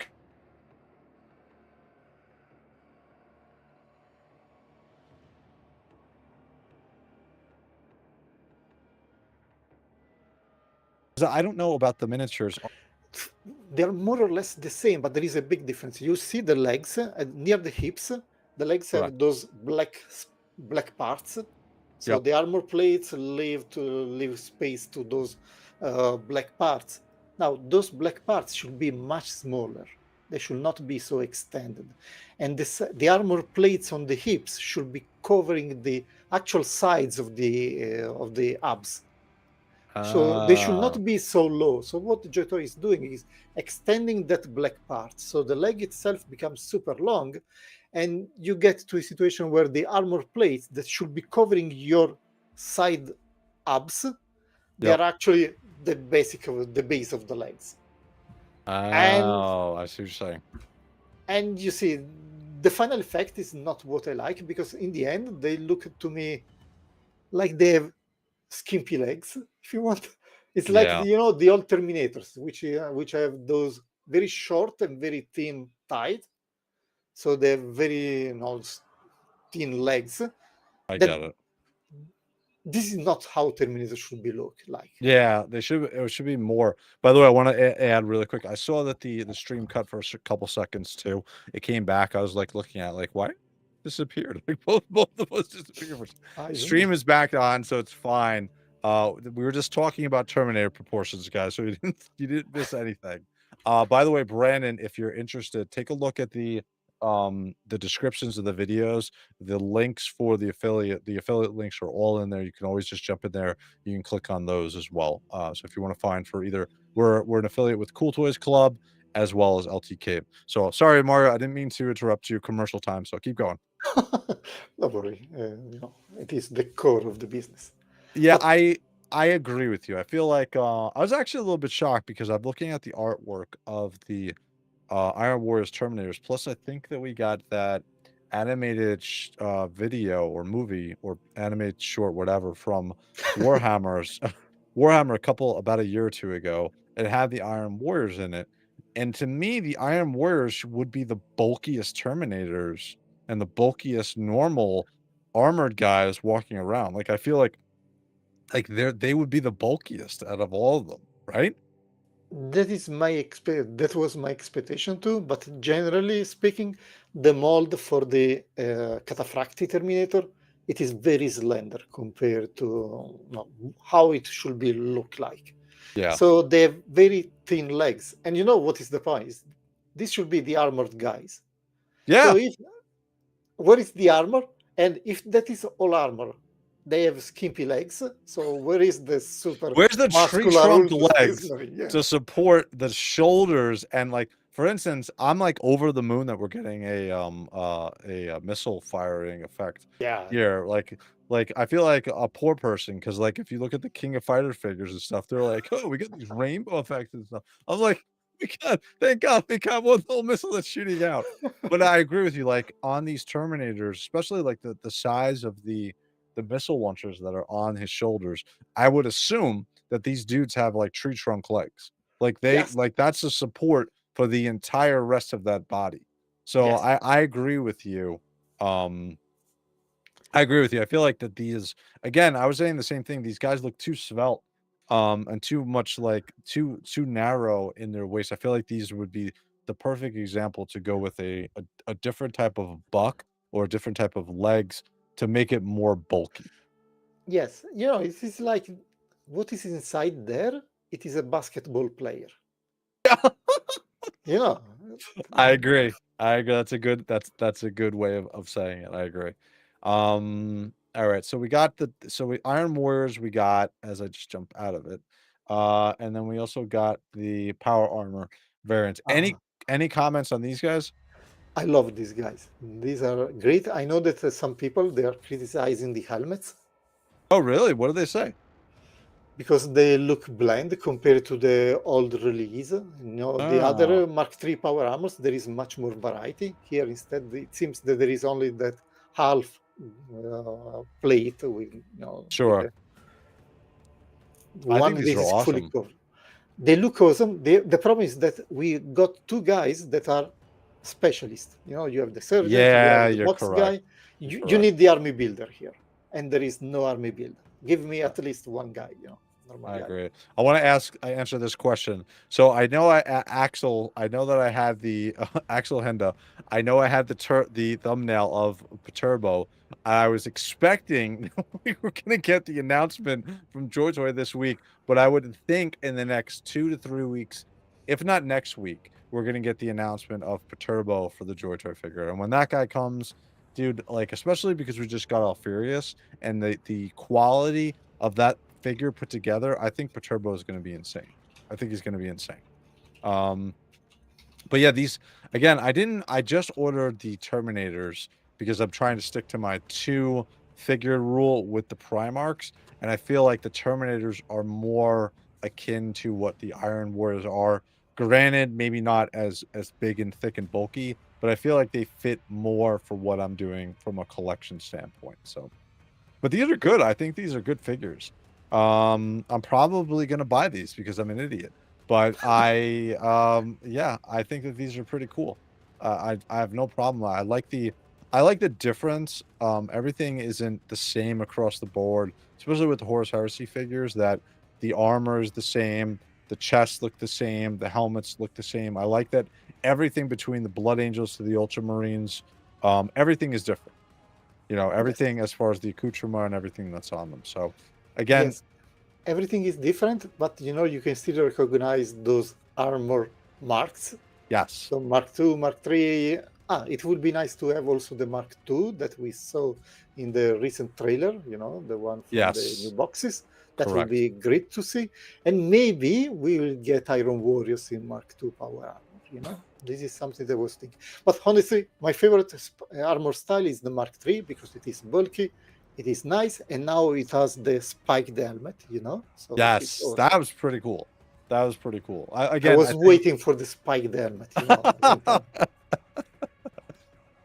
I don't know about the miniatures. They're more or less the same, but there is a big difference. You see the legs near the hips. The legs have those black parts. So the armor plates leave space to those black parts. Now, those black parts should be much smaller. They should not be so extended. And the armor plates on the hips should be covering the actual sides of the abs. So they should not be so low. So what JOYTOY is doing is extending that black part. So the leg itself becomes super long, and you get to a situation where the armor plates that should be covering your side abs, they are actually the base of the legs. Oh, I see what you're saying. And you see, the final effect is not what I like, because in the end, they look to me like they have skimpy legs, if you want. It's like the old Terminators, which have those very short and very thin thighs. So they have very thin legs. I get it. This is not how Terminator should be look like. Yeah, they should. It should be more. By the way, I want to add really quick. I saw that the stream cut for a couple seconds too. It came back. I was like looking at like why disappeared. Like both of us disappeared. Stream is back on, so it's fine. We were just talking about Terminator proportions, guys. So you didn't miss anything. By the way, Brandon, if you're interested, take a look at the descriptions of the videos. The links for the affiliate links are all in there. You can always just jump in there. You can click on those as well. So if you want to find for either, we're an affiliate with Cool Toys Club as well as LTK. So sorry, Mario, I didn't mean to interrupt you. Commercial time, so keep going. Don't worry, it is the core of the business. Yeah, I agree with you. I feel like I was actually a little bit shocked because I'm looking at the artwork of the Iron Warriors Terminators. Plus, I think that we got that animated video or movie or animated short, whatever, from Warhammer's Warhammer about a year or two ago. it had the Iron Warriors in it. And to me, the Iron Warriors would be the bulkiest Terminators and the bulkiest normal armored guys walking around. Like I feel like they would be the bulkiest out of all of them, right? That was my expectation too, but generally speaking, the mold for the Cataphractii Terminator, it is very slender compared to how it should be look like. Yeah. So they have very thin legs. And you know what is the point? This should be the armored guys. Yeah. So where is the armor? And if that is all armor, they have skimpy legs. So where is the super Where's the tree muscular trunk ultra legs stationary? Yeah. to support the shoulders? And like, for instance, I'm like over the moon that we're getting a missile firing effect Yeah. here. Like I feel like a poor person, because like if you look at the King of Fighter figures and stuff, they're like, oh, we got these rainbow effects and stuff. I'm like, thank God we got one little missile that's shooting out. But I agree with you, like on these Terminators, especially like the size of the missile launchers that are on his shoulders, I would assume that these dudes have like tree trunk legs. Like Yes. like that's the support for the entire rest of that body. So Yes. I agree with you. I agree with you. I feel like that these, again, I was saying the same thing. These guys look too svelte, and too much like too narrow in their waist. I feel like these would be the perfect example to go with a different type of buck or a different type of legs to make it more bulky. Yes. You know, it is like what is inside there? It is a basketball player. You know. I agree. I agree. That's a good way of saying it. I agree. All right. So we got Iron Warriors, we got, as I just jump out of it. And then we also got the power armor variants. Any comments on these guys? I love these guys. These are great. I know that some people they are criticizing the helmets Oh, really? What do they say? because they look bland compared to the old release. You know, the other Mark III power armors, there is much more variety. Here, instead, it seems that there is only that half plate with, Sure. I one think that these are is fully awesome. covered. They look awesome. The problem is that we got two guys that are specialists. You know, you have the surgeon, you Yeah, have the you're box correct. guy. You need the army builder here, and there is no army builder. Give me at least one guy, normal I guy. agree. I answer this question. So I know Axel, I know that I had the Axel Henda. I know I had the thumbnail of Perturabo. I was expecting we were going to get the announcement from JOYTOY this week, but I would think in the next 2 to 3 weeks, if not next week, we're going to get the announcement of Perturabo for the JOYTOY figure. And when that guy comes, dude, like especially because we just got all furious and the quality of that figure put together, I think Perturabo is going to be insane. I think he's going to be insane. But yeah, these, again, I just ordered the Terminators because I'm trying to stick to my 2 figure rule with the Primarchs, and I feel like the Terminators are more akin to what the Iron Warriors are. Granted, maybe not as big and thick and bulky, but I feel like they fit more for what I'm doing from a collection standpoint. So, but these are good. I think these are good figures. I'm probably gonna buy these because I'm an idiot. But yeah, I think that these are pretty cool. I have no problem. I like the difference. Everything isn't the same across the board, especially with the Horus Heresy figures, that the armor is the same, the chests look the same, the helmets look the same. I like that everything between the Blood Angels to the Ultramarines, everything is different. You know, everything Yes. as far as the accoutrement and everything that's on them. So again, Yes, everything is different, but you can still recognize those armor marks. yes. So Mark II, Mark III. It would be nice to have also the Mark II that we saw in the recent trailer, the one from the new Yes. boxes. That would Correct. be great to see. And maybe we will get Iron Warriors in Mark II power armor, This is something that I was thinking. But honestly, my favorite armor style is the Mark III because it is bulky, it is nice, and now it has the spiked helmet, So it's Yes, awesome. that was pretty cool. That was pretty cool. I Again, was waiting for the spiked helmet,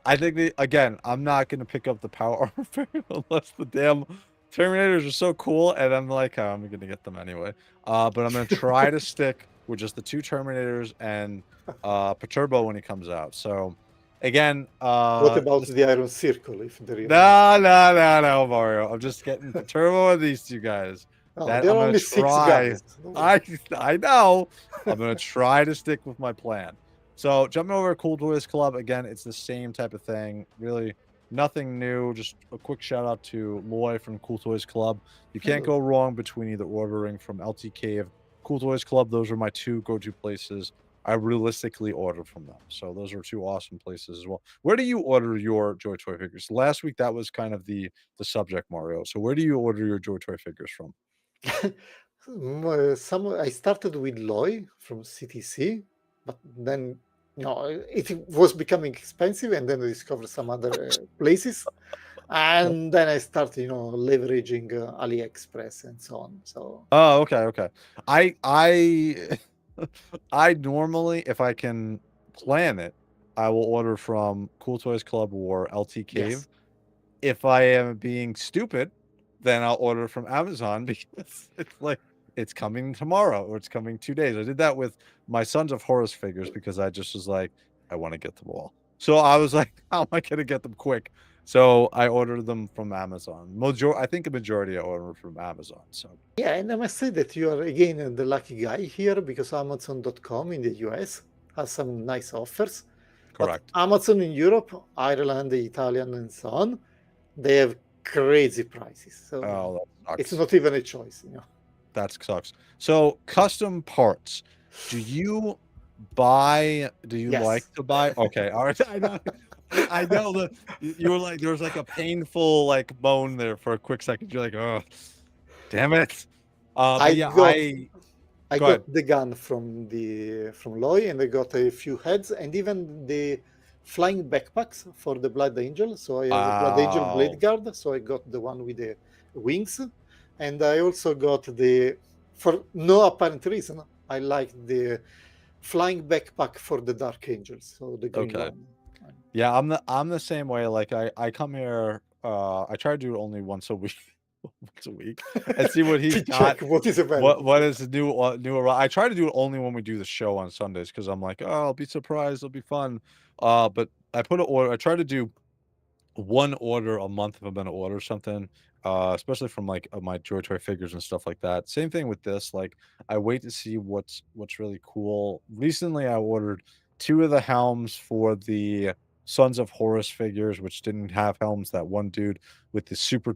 I think again, I'm not gonna pick up the power armor figure unless the damn Terminators are so cool, and I'm like, oh, I'm gonna get them anyway. But I'm gonna try to stick with just the 2 Terminators and Perturabo when he comes out. So again, What about the Iron Circle, if there is? no, Mario. I'm just getting Perturbo and these 2 guys. No, That there I'm are gonna only 6 try. guys. I know. I'm gonna try to stick with my plan. So jumping over to Cool Toys Club again, it's the same type of thing. Really, nothing new. Just a quick shout out to Loy from Cool Toys Club. You can't go wrong between either ordering from LT Cave, Cool Toys Club. Those are my 2 go-to places. I realistically order from them. So those are 2 awesome places as well. Where do you order your Joy Toy figures? Last week that was kind of the subject, Mario. So where do you order your Joy Toy figures from? I started with Loy from CTC, but then it was becoming expensive, and then I discovered some other places, and then I started leveraging AliExpress and so on. So Oh, okay. I I normally, if I can plan it, I will order from Cool Toys Club or LT Cave. yes, If I am being stupid, then I'll order from Amazon because it's like it's coming tomorrow or it's coming 2 days. I did that with my Sons of Horus figures because I just was like, I want to get them all. So I was like, how am I going to get them quick? So I ordered them from Amazon. I think a majority I ordered from Amazon. So yeah, and I must say that you are again the lucky guy here, because Amazon.com in the US has some nice offers. But correct. Amazon in Europe, Ireland, Italian, and so on, they have crazy prices. So Oh, that it's sucks. not even a choice. That sucks. So custom parts. Do you buy? Do you Yes. like to buy? Okay, all right. I know. I know that you were like there was like a painful like moan there for a quick second. You're like, oh, damn it. I But yeah, got I go ahead. got the gun from Loy, and I got a few heads, and even the flying backpacks for the Blood Angel. So I have a Blood Angel Blade Wow. Guard. So I got the one with the wings, and I also got for no apparent reason, I like the flying backpack for the Dark Angels. So the green Okay. one. Yeah, I'm the same way. Like I come here. I try to do it only once a week, once a week, and see what he's To got. check what is available. What is new arrival? I try to do it only when we do the show on Sundays because I'm like, oh, I'll be surprised, it'll be fun. But I put an order. I try to do one order a month if I'm gonna order something, especially from like my Joy Toy figures and stuff like that. Same thing with this. Like I wait to see what's really cool. Recently, I ordered 2 of the helms for the Sons of Horus figures, which didn't have helms. That one dude with the super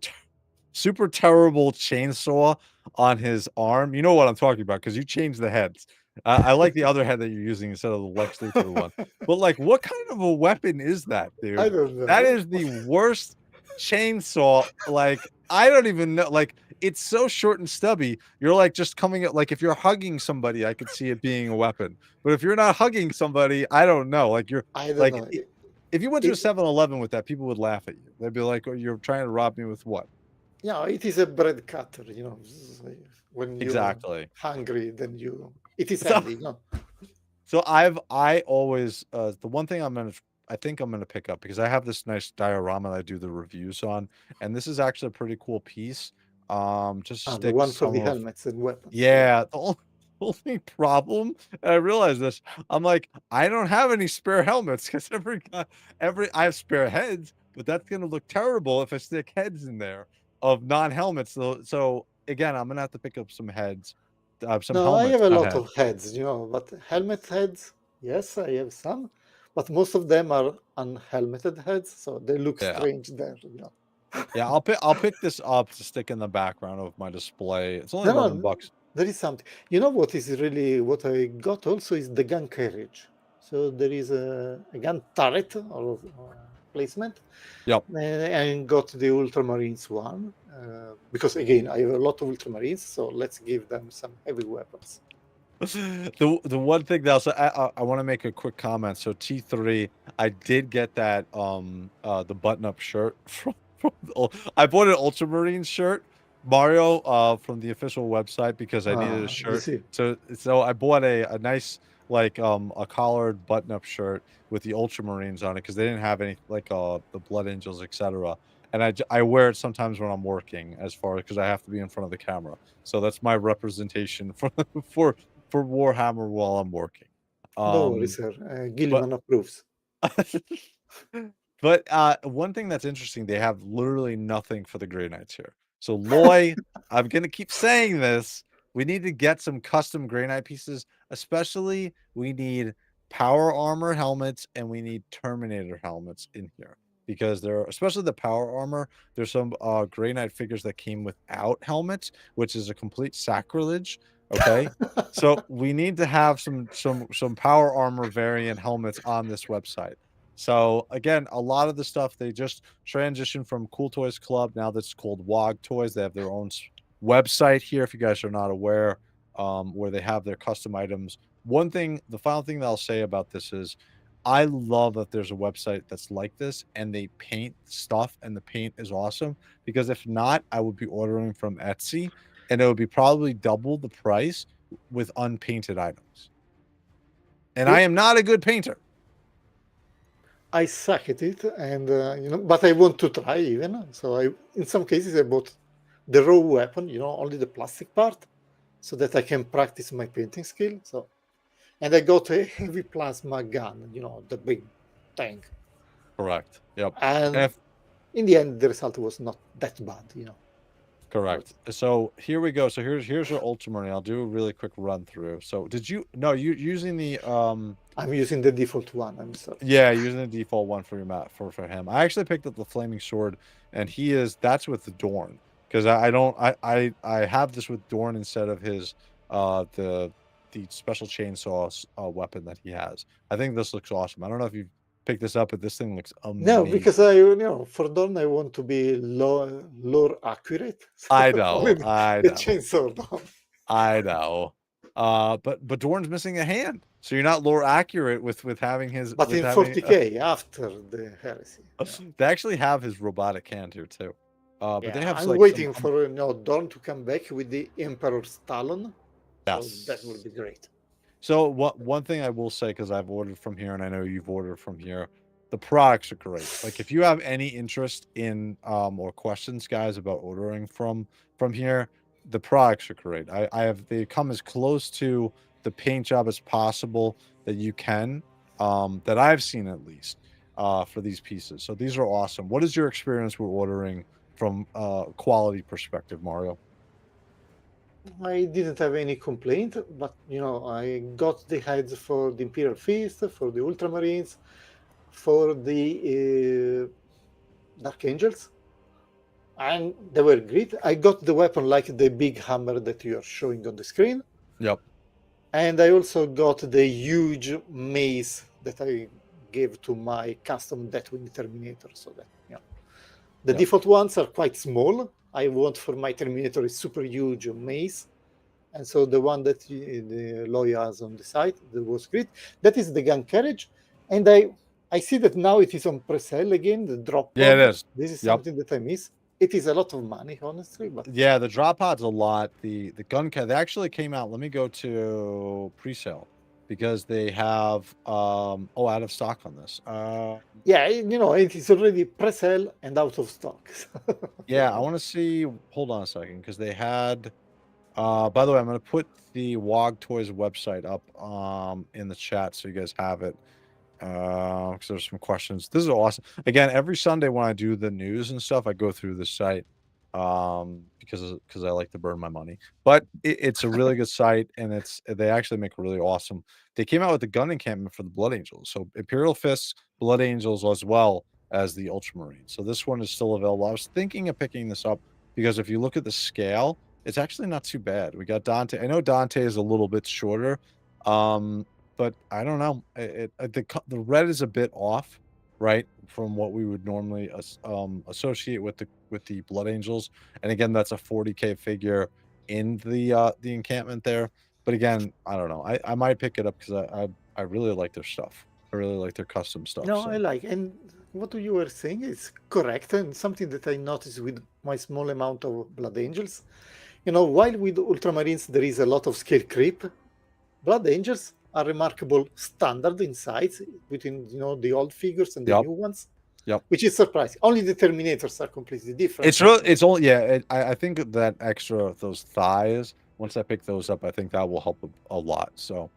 terrible chainsaw on his arm. You know what I'm talking about because you changed the heads. I like the other head that you're using instead of the Lex Luthor one. But like, what kind of a weapon is that, dude? I don't know. That is the worst chainsaw. Like, I don't even know. Like, it's so short and stubby. You're like just coming at like if you're hugging somebody, I could see it being a weapon. But if you're not hugging somebody, I don't know. Like you're I don't like know. if you went to a It, 7-Eleven with that, people would laugh at you. They'd be like, "Oh, you're trying to rob me with what?" it is a bread cutter. When you're Exactly. hungry, then it is So, handy. so I always the one thing I think I'm gonna pick up because I have this nice diorama that I do the reviews on, and this is actually a pretty cool piece. Just to The stick one for the some of helmets and weapons. yeah, the only problem, and I realized this, I'm like, I don't have any spare helmets because every I have spare heads, but that's gonna look terrible if I stick heads in there of non-helmets. So again, I'm gonna have to pick up some heads, some No, I helmets, have a not lot heads. of heads, but helmet heads, yes, I have some, but most of them are unhelmeted heads, so they look Yeah. strange there. Yeah, I'll pick this up to stick in the background of my display. It's only No, 11 no, bucks. there is something. What I got also is the gun carriage. So there is a gun turret or placement. Yep. And got the Ultramarines one, because again, I have a lot of Ultramarines, so let's give them some heavy weapons. The one thing that also I want to make a quick comment. So T3, I did get that the button up shirt I bought an Ultramarine shirt, Mario, from the official website because I needed a You shirt. see, So I bought a nice like a collared button up shirt with the Ultramarines on it because they didn't have any like the Blood Angels, etc. And I wear it sometimes when I'm working as far because I have to be in front of the camera. So that's my representation for for Warhammer while I'm working. No worries, sir. Gilliman approves. But one thing that's interesting, they have literally nothing for the Grey Knights here. So Loy, I'm gonna keep saying this. We need to get some custom Grey Knight pieces, especially we need power armor helmets and we need Terminator helmets in here. Because there are, especially the power armor, there's some Grey Knight figures that came without helmets, which is a complete sacrilege. Okay. So we need to have some power armor variant helmets on this website. So again, a lot of the stuff they just transitioned from Cool Toys Club. Now that's called WOG Toys. They have their own website here, if you guys are not aware, where they have their custom items. One thing, the final thing that I'll say about this is I love that there's a website that's like this and they paint stuff and the paint is awesome, because if not, I would be ordering from Etsy and it would be probably double the price with unpainted items. And I am not a good painter. I suck at it, and but I want to try even. So in some cases, I bought the raw weapon, only the plastic part, so that I can practice my painting skill. So, and I got a heavy plasma gun, the big tank. Correct. Yep. And in the end, the result was not that bad, Correct. So here we go. So here's your Ultramarine. I'll do a really quick run through. So you using the I'm using the default one. I'm sorry. Yeah, using the default one for your map for him. I actually picked up the Flaming Sword, and that's with the Dorn, because I have this with Dorn instead of his the special chainsaw weapon that he has. I think this looks awesome. I don't know if you've picked this up, but this thing looks amazing. No, because for Dorn I want to be lore accurate. So I know. The chainsaw Dorn. I know. But Dorn's missing a hand, so you're not lore accurate with having his. But in 40K after the Heresy, they actually have his robotic hand here too. But they have. I'm waiting for Dorn to come back with the Emperor's Talon. Yes, so that would be great. So one thing I will say, because I've ordered from here and I know you've ordered from here, the products are great. Like if you have any interest in or questions, guys, about ordering from here, the products are great. They come as close to the paint job as possible that you can, that I've seen at least, for these pieces. So these are awesome. What is your experience with ordering from quality perspective, Mario? I didn't have any complaint, but I got the heads for the Imperial Feast, for the Ultramarines, for the Dark Angels, and they were great. I got the weapon like the big hammer that you are showing on the screen. Yep. And I also got the huge mace that I gave to my custom Deathwing Terminator, so that the default ones are quite small. I want for my Terminator a super huge mace, and so the one that the Loy has on the side, that was great. That is the gun carriage, and I see that now it is on pre-sale again. The drop pod. Yeah, it is. This is something that I miss. It is a lot of money, honestly, but yeah, the drop pod's a lot. The gun carriage, they actually came out. Let me go to pre-sale, because they have out of stock on this. Yeah, it is already pre-sale and out of stock. Yeah, I want to see. Hold on a second, because they had. By the way, I'm going to put the WOG Toys website up in the chat so you guys have it. Because there's some questions. This is awesome. Again, every Sunday when I do the news and stuff, I go through the site because I like to burn my money. But it's a really good site, and they actually make really awesome. They came out with the gun encampment for the Blood Angels, so Imperial Fists, Blood Angels, as well as the Ultramarine. So this one is still available. I was thinking of picking this up because if you look at the scale, it's actually not too bad. We got Dante. I know Dante is a little bit shorter. But I don't know. The red is a bit off, right, from what we would normally associate with the Blood Angels. And again, that's a 40K figure in the encampment there. But again, I don't know. I might pick it up because I really like their stuff. I really like their custom stuff. No, so. I like. And what you were saying is correct, and something that I noticed with my small amount of Blood Angels. While with Ultramarines there is a lot of scale creep, Blood Angels are remarkable standard in size between the old figures and the new ones. Yep. Which is surprising. Only the Terminators are completely different. It's only I think that extra those thighs once I pick those up, I think that will help a lot. So,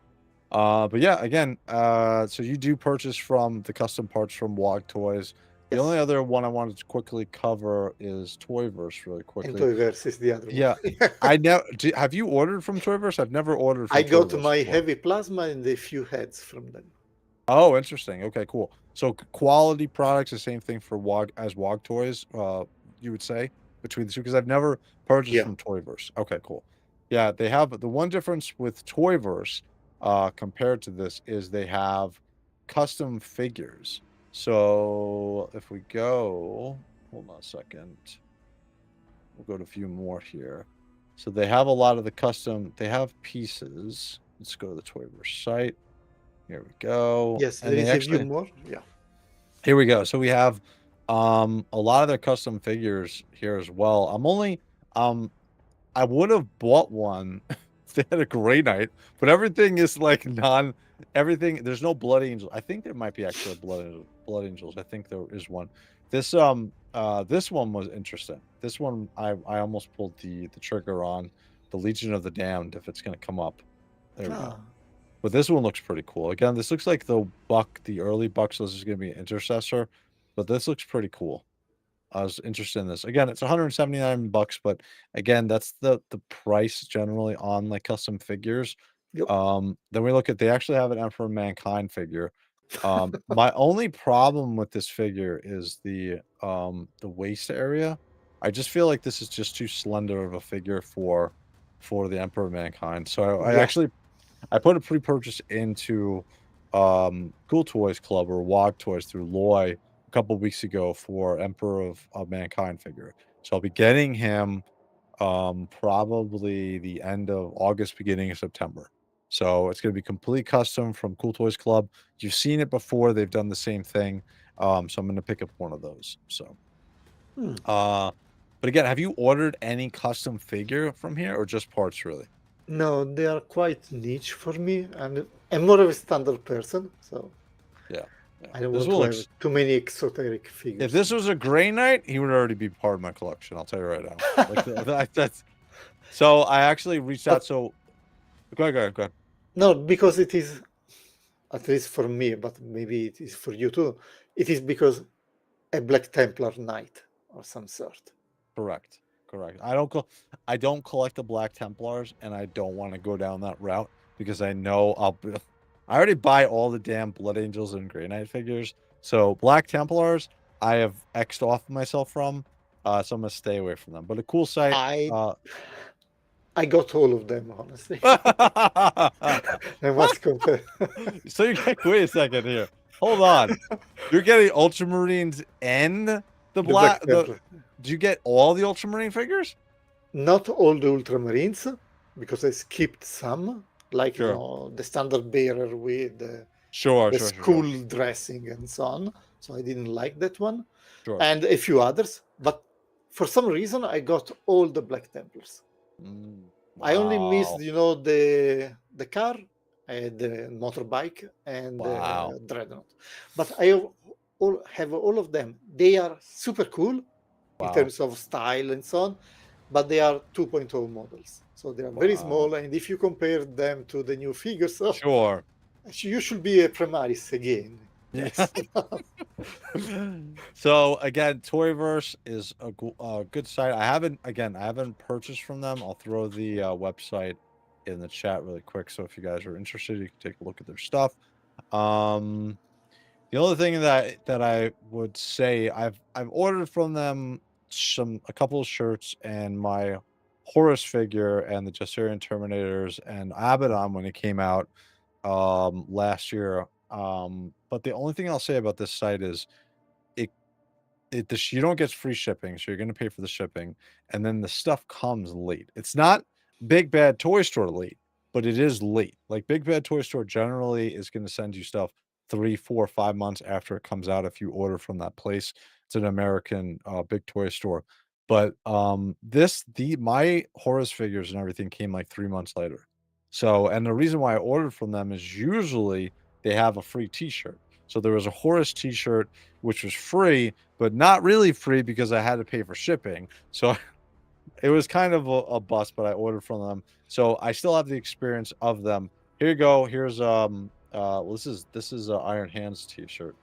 but yeah, again, so you do purchase from the custom parts from WOG Toys. The only Yes. other one I wanted to quickly cover is Toyverse really And quickly. Toyverse is the other Yeah, one. I never have you ordered from Toyverse? I've never ordered from I got Toyverse my before. heavy plasma and a few heads from them. Oh, interesting. Okay, cool. So quality products, the same thing for WOG Toys, you would say between the two, because I've never purchased Yeah. from Toyverse. Okay, cool. Yeah, they have the one difference with Toyverse compared to this is they have custom figures. So if we go, hold on a second, we'll go to a few more here. So they have a lot of the custom, they have pieces. Let's go to the Toyverse site. Here we go. Yes, And there they is a few actually, more. Yeah. here we go. So we have a lot of their custom figures here as well. I'm only I would have bought one if they had a Grey Knight, but everything is like everything. There's no Blood Angel. I think there might be actually Blood Angels. I think there is one. This this one was interesting. This one I almost pulled the trigger on the Legion of the Damned if it's gonna come up. There we go. Ah, But this one looks pretty cool. Again, this looks like the early buck, so this is gonna be an intercessor, but this looks pretty cool. I was interested in this. Again, it's 179 bucks, but again, that's the price generally on like custom figures. yep. Then we look at they actually have an Emperor of Mankind figure. My only problem with this figure is the waist area. I just feel like this is just too slender of a figure for the Emperor of Mankind. So I Yeah. actually I put a pre-purchase into Cool Toys Club or WOG Toys through Loy a couple weeks ago for Emperor of Mankind figure. So I'll be getting him probably the end of August, beginning of September. So it's going to be complete custom from Cool Toys Club. You've seen it before; they've done the same thing. So I'm going to pick up one of those. So, Hmm. but again, have you ordered any custom figure from here, or just parts really? No, they are quite niche for me, and I'm more of a standard person, so Yeah. I don't This want to one have looks. too many exoteric figures. If this was a Grey Knight, he would already be part of my collection. I'll tell you right now. Like that's. So I actually reached out. So go ahead, go ahead. No, because it is, at least for me, but maybe it is for you too. It is because a Black Templar knight or some sort. Correct. I don't collect the Black Templars, and I don't want to go down that route because I know I already buy all the damn Blood Angels and Grey Knight figures. So Black Templars, I have X'd off myself from. So I'm gonna stay away from them. But a cool site. I got all of them, honestly. I must confess. So you get wait a second here. Hold on. You're getting Ultramarines and the Black black. Templar. Do you get all the Ultramarine figures? Not all the Ultramarines, because I skipped some, like Sure. the standard bearer with the Sure. school dressing and so on. So I didn't like that one, Sure. and a few others. But for some reason, I got all the Black Templars. I only missed, Wow. the car, the motorbike, and Wow. the dreadnought. But I have all of them. They are super cool in Wow. terms of style and so on, but they are 2.0 models, so they are very small. And if you compare them to the new figures, Sure. you should be a Primaris again. Yes. So again, Toyverse is a good site. I haven't purchased from them. I'll throw the website in the chat really quick. So if you guys are interested, you can take a look at their stuff. The only thing that I would say I've ordered from them a couple of shirts and my Horus figure and the Jessarian Terminators and Abaddon when it came out last year. But the only thing I'll say about this site is you don't get free shipping, so you're going to pay for the shipping, and then the stuff comes late. It's not Big Bad Toy Store late, but it is late. Like Big Bad Toy Store generally is going to send you stuff 3, 4, 5 months after it comes out if you order from that place. It's an American big toy store. But my Horus figures and everything came like 3 months later. So, and the reason why I ordered from them is usually they have a free t-shirt. So there was a Horus t-shirt which was free, but not really free because I had to pay for shipping. So it was kind of a bust, but I ordered from them. So I still have the experience of them. Here you go. Here's well, this is a Iron Hands t-shirt.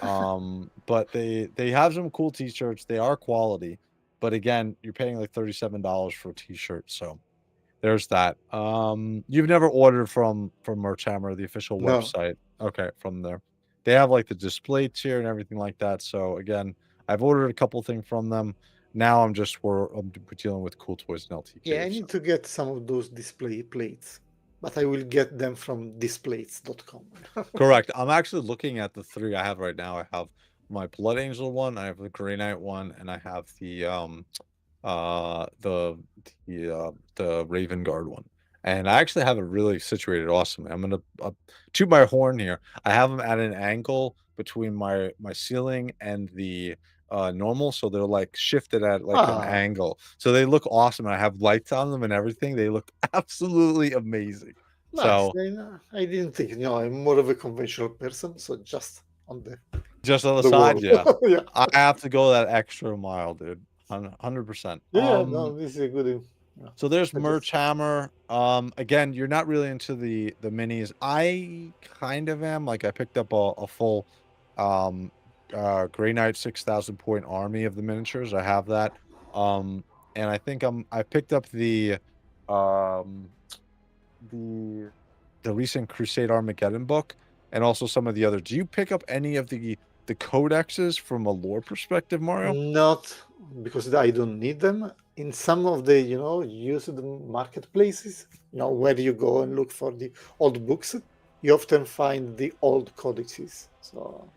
But they have some cool t-shirts. They are quality, but again, you're paying like $37 for a t-shirt. So there's that. You've never ordered from Merchhammer, the official No. website. Okay, from there. They have like the display tier and everything like that. So again, I've ordered a couple things from them. Now I'm dealing with Cool Toys and Yeah, I LTK. So need to get some of those display plates, but I will get them from displates.com. correct. I'm actually looking at the three I have right now. I have my Blood Angel one, I have the Grey Knight one, and I have uh the the Raven Guard one. And I actually have it really situated awesomely. I'm gonna toot my horn here. I have them at an angle between my ceiling and the normal, so they're like shifted at like an Ah, angle. So they look awesome. I have lights on them and everything. They look absolutely amazing. nice. So I didn't think, I'm more of a conventional person, so just on just on the the side, wall. yeah. Yeah. I have to go that extra mile, dude. 100%. Yeah, no, this is a good. Yeah. So there's I just, Merchhammer. Again, you're not really into the minis. I kind of am. Like I picked up a full um Grey Knight 6,000 point army of the miniatures. I have that. Um and I think I picked up um the the recent Crusade Armageddon book and also some of the other. Do you pick up any of the codexes from a lore perspective, Mario? not because I don't need them. In some of the, used marketplaces, where you go and look for the old books, you often find the old codices. So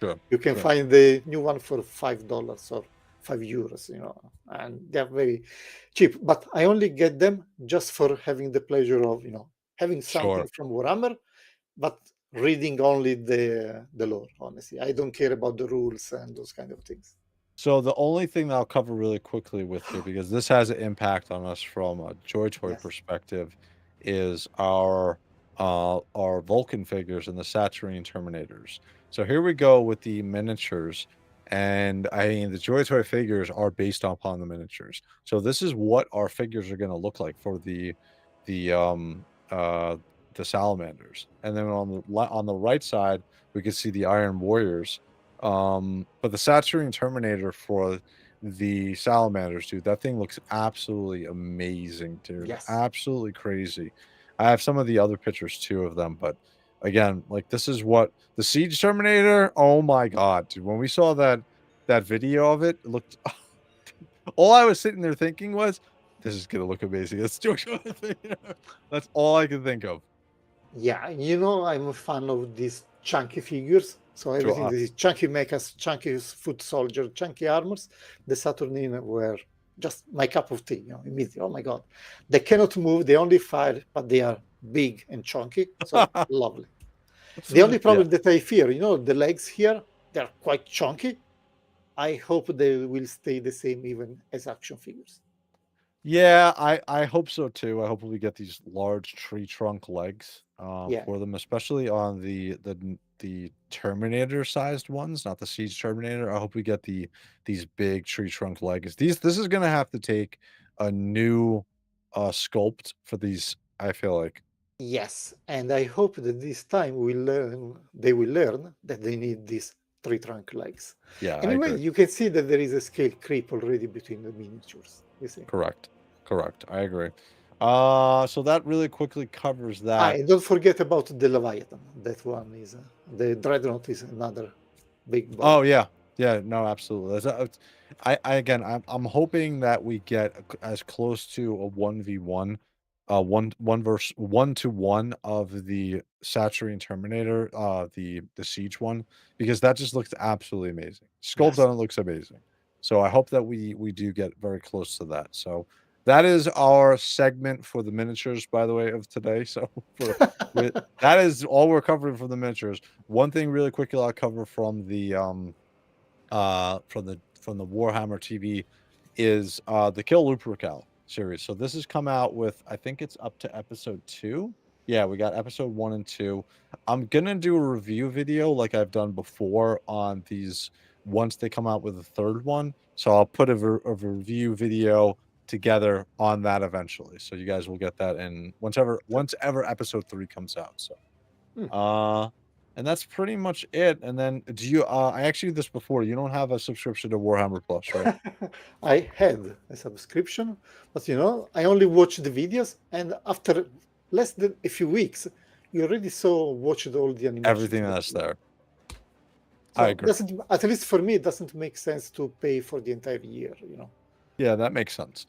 Sure. you can Sure. find the new one for $5 or €5, and they're very cheap. But I only get them just for having the pleasure of, having something Sure. from Warhammer, but reading only the lore. Honestly, I don't care about the rules and those kind of things. So the only thing that I'll cover really quickly with you, because this has an impact on us from a JOYTOY Yes. perspective, is our Vulcan figures and the Saturine Terminators. So here we go with the miniatures, and I mean the JOYTOY figures are based upon the miniatures. So this is what our figures are going to look like for the um uh the salamanders, and then on the right side we can see the Iron Warriors. But the Saturine Terminator for the salamanders, dude, that thing looks absolutely amazing, dude. Yes. Absolutely crazy. I have some of the other pictures too of them, but again, like this is what the Siege Terminator. Oh my god, dude! When we saw that video of it, it looked. All I was sitting there thinking was, "This is gonna look amazing." Let's do it. That's all I could think of. Yeah, I'm a fan of these chunky figures. So To everything that is chunky mechas, chunky foot soldier, chunky armors, the Saturnine were just my cup of tea, immediately. Oh my God. They cannot move, they only fire, but they are big and chunky. So lovely. The only yeah. problem that I fear, the legs here, they're quite chunky. I hope they will stay the same even as action figures. Yeah, I hope so too. I hope we get these large tree trunk legs Yeah. for them, especially on the Terminator sized ones, not the Siege Terminator. I hope we get these big tree trunk legs. This is gonna have to take a new sculpt for these, I feel like. Yes, and I hope that this time they will learn that they need these three trunk legs. Yeah, I Anyway, agree. you can see that there is a scale creep already between the miniatures. You see. Correct. Correct. I agree. So that really quickly covers that. And don't forget about the Leviathan. That one is the Dreadnought is another big Oh bonus. yeah, yeah, no, absolutely. I again, I'm hoping that we get as close to a 1v1, one verse 1-to-1 of the Saturine Terminator, the Siege one, because that just looks absolutely amazing. Sculpt Yes. on it looks amazing. So I hope that we do get very close to that. So that is our segment for the miniatures, by the way, of today. So for that is all we're covering for the miniatures. One thing really quickly I'll cover from the Warhammer TV is the Kill Lupercal series. So this has come out with, I think it's up to episode 2. Yeah, we got episode 1 and 2. I'm gonna do a review video like I've done before on these once they come out with a third one. So I'll put a review video together on that eventually. So you guys will get that in once ever episode 3 comes out. So and that's pretty much it. And then do you I asked you this before, you don't have a subscription to Warhammer Plus, right? I had a subscription, but I only watched the videos, and after less than a few weeks, you already watched all the animations. Everything that's there. So I agree. At least for me, it doesn't make sense to pay for the entire year, Yeah, that makes sense.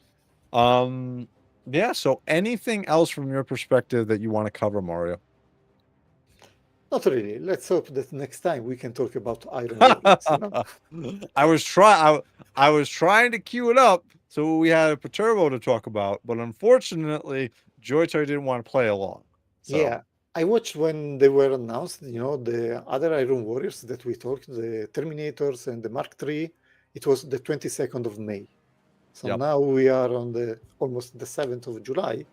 Yeah, so anything else from your perspective that you want to cover, Mario? Not really. Let's hope that next time we can talk about Iron Warriors. I was trying to queue it up so we had a Perturabo to talk about, but unfortunately, JOYTOY didn't want to play along. So. Yeah, I watched when they were announced, the other Iron Warriors that we talked, the Terminators and the Mark III. It was the 22nd of May. So now we are on almost the 7th of July,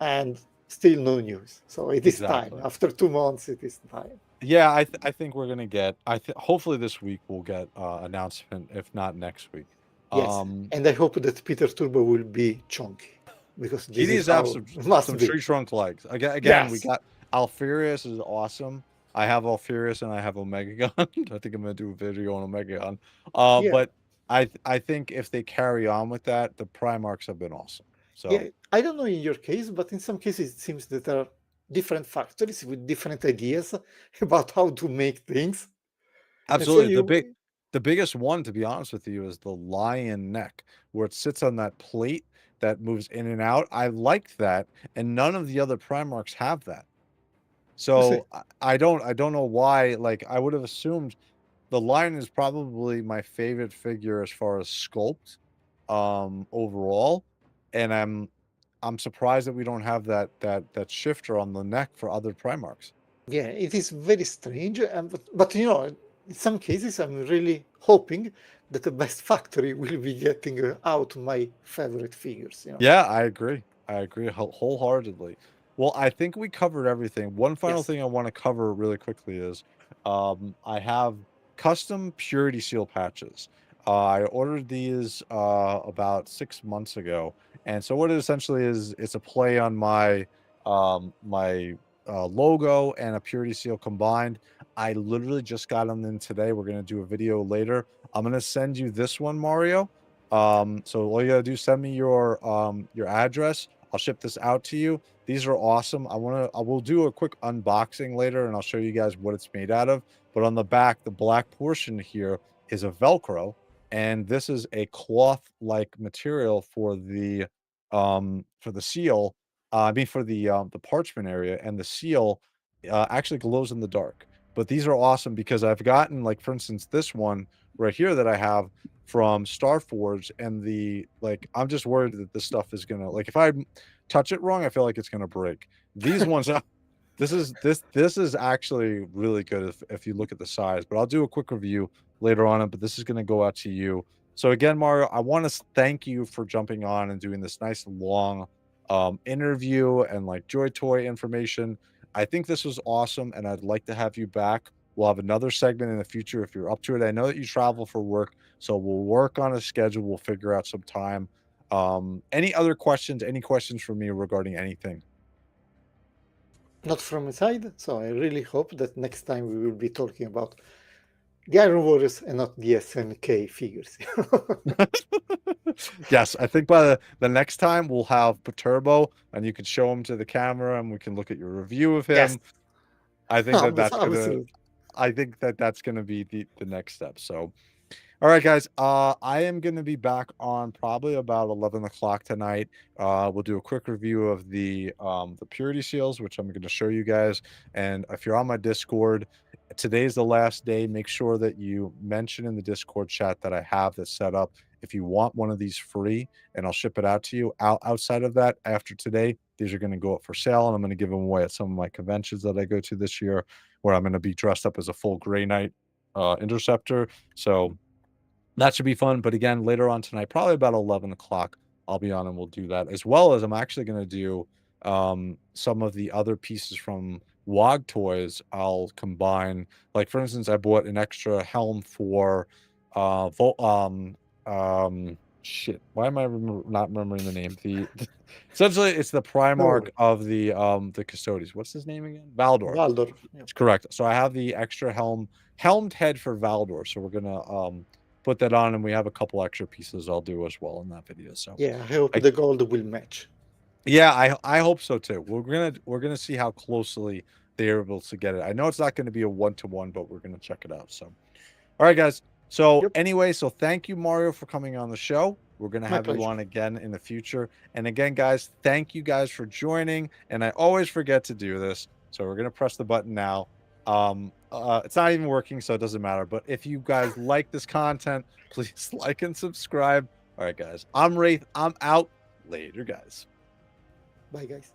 and still no news. So it is time. After 2 months, it is time. Yeah, I think we're gonna get. Hopefully this week we'll get announcement, if not next week. Yes, and I hope that Perturabo will be chunky, because this is how some tree trunk legs. Again, we got Alfarius is awesome. I have Alfarius and I have Omegagon. I think I'm gonna do a video on Omegagon. But I think if they carry on with that, the Primarchs have been awesome. So yeah, I don't know in your case, but in some cases it seems that there are different factories with different ideas about how to make things. Absolutely. So the biggest one, to be honest with you, is the lion neck, where it sits on that plate that moves in and out. I liked that, and none of the other Primarchs have that. So I don't know why. Like, I would have assumed the lion is probably my favorite figure as far as sculpt overall, and I'm surprised that we don't have that shifter on the neck for other Primarchs. Yeah, it is very strange, but in some cases I'm really hoping that the best factory will be getting out my favorite figures. Yeah, I agree wholeheartedly. Well, I think we covered everything. One final thing I want to cover really quickly is I have custom purity seal patches. I ordered these about 6 months ago, and so what it essentially is, it's a play on my logo and a purity seal combined. I literally just got them in today. We're gonna do a video later. I'm gonna send you this one, Mario. So all you gotta do is send me your address. I'll ship this out to you. These are awesome. I will do a quick unboxing later, and I'll show you guys what it's made out of. But on the back, the black portion here is a Velcro, and this is a cloth-like material for the seal. I mean for the parchment area, and the seal actually glows in the dark. But these are awesome because I've gotten, like, for instance, this one right here that I have from Starforge, and I'm just worried that this stuff is gonna, like, if I touch it wrong, I feel like it's gonna break. These ones, this is actually really good if you look at the size. But I'll do a quick review later on it. But this is gonna go out to you. So again, Mario, I want to thank you for jumping on and doing this nice long interview and like JOYTOY information. I think this was awesome, and I'd like to have you back. We'll have another segment in the future if you're up to it. I know that you travel for work, so we'll work on a schedule. We'll figure out some time. Any other questions? Any questions for me regarding anything? Not from my side. So I really hope that next time we will be talking about the Iron Warriors and not the SNK figures. Yes, I think by the next time we'll have Perturabo, and you can show him to the camera, and we can look at your review of him. Yes. I think that's gonna be the next step. So, all right, guys. I am gonna be back on probably about 11 o'clock tonight. We'll do a quick review of the purity seals, which I'm gonna show you guys. And if you're on my Discord, today's the last day. Make sure that you mention in the Discord chat that I have this set up. If you want one of these free, and I'll ship it out to you. Outside of that, after today, these are going to go up for sale, and I'm going to give them away at some of my conventions that I go to this year, where I'm going to be dressed up as a full Grey Knight Interceptor. So that should be fun. But again, later on tonight, probably about 11 o'clock, I'll be on and we'll do that, as well as I'm actually going to do some of the other pieces from WOG Toys. I'll combine, like, for instance, I bought an extra helm for shit. Why am I not remembering the name? Essentially, it's the Primarch worry. of the Custodians. What's his name again? Valdor. Valdor. Yeah. It's correct. So I have the extra helmed head for Valdor. So we're gonna put that on, and we have a couple extra pieces I'll do as well in that video. So Yeah, I hope the gold will match. yeah, I hope so too. We're gonna see how closely they're able to get it. I know it's not going to be a 1-to-1, but we're gonna check it out. So, all right, guys. So Yep. anyway, so thank you, Mario, for coming on the show. We're gonna My have you pleasure. on again in the future. And again, guys, thank you guys for joining. And I always forget to do this, so we're gonna press the button now. It's not even working, so it doesn't matter. But if you guys like this content, please like and subscribe. All right, guys. I'm Wraith. I'm out. Later, guys. Bye, guys.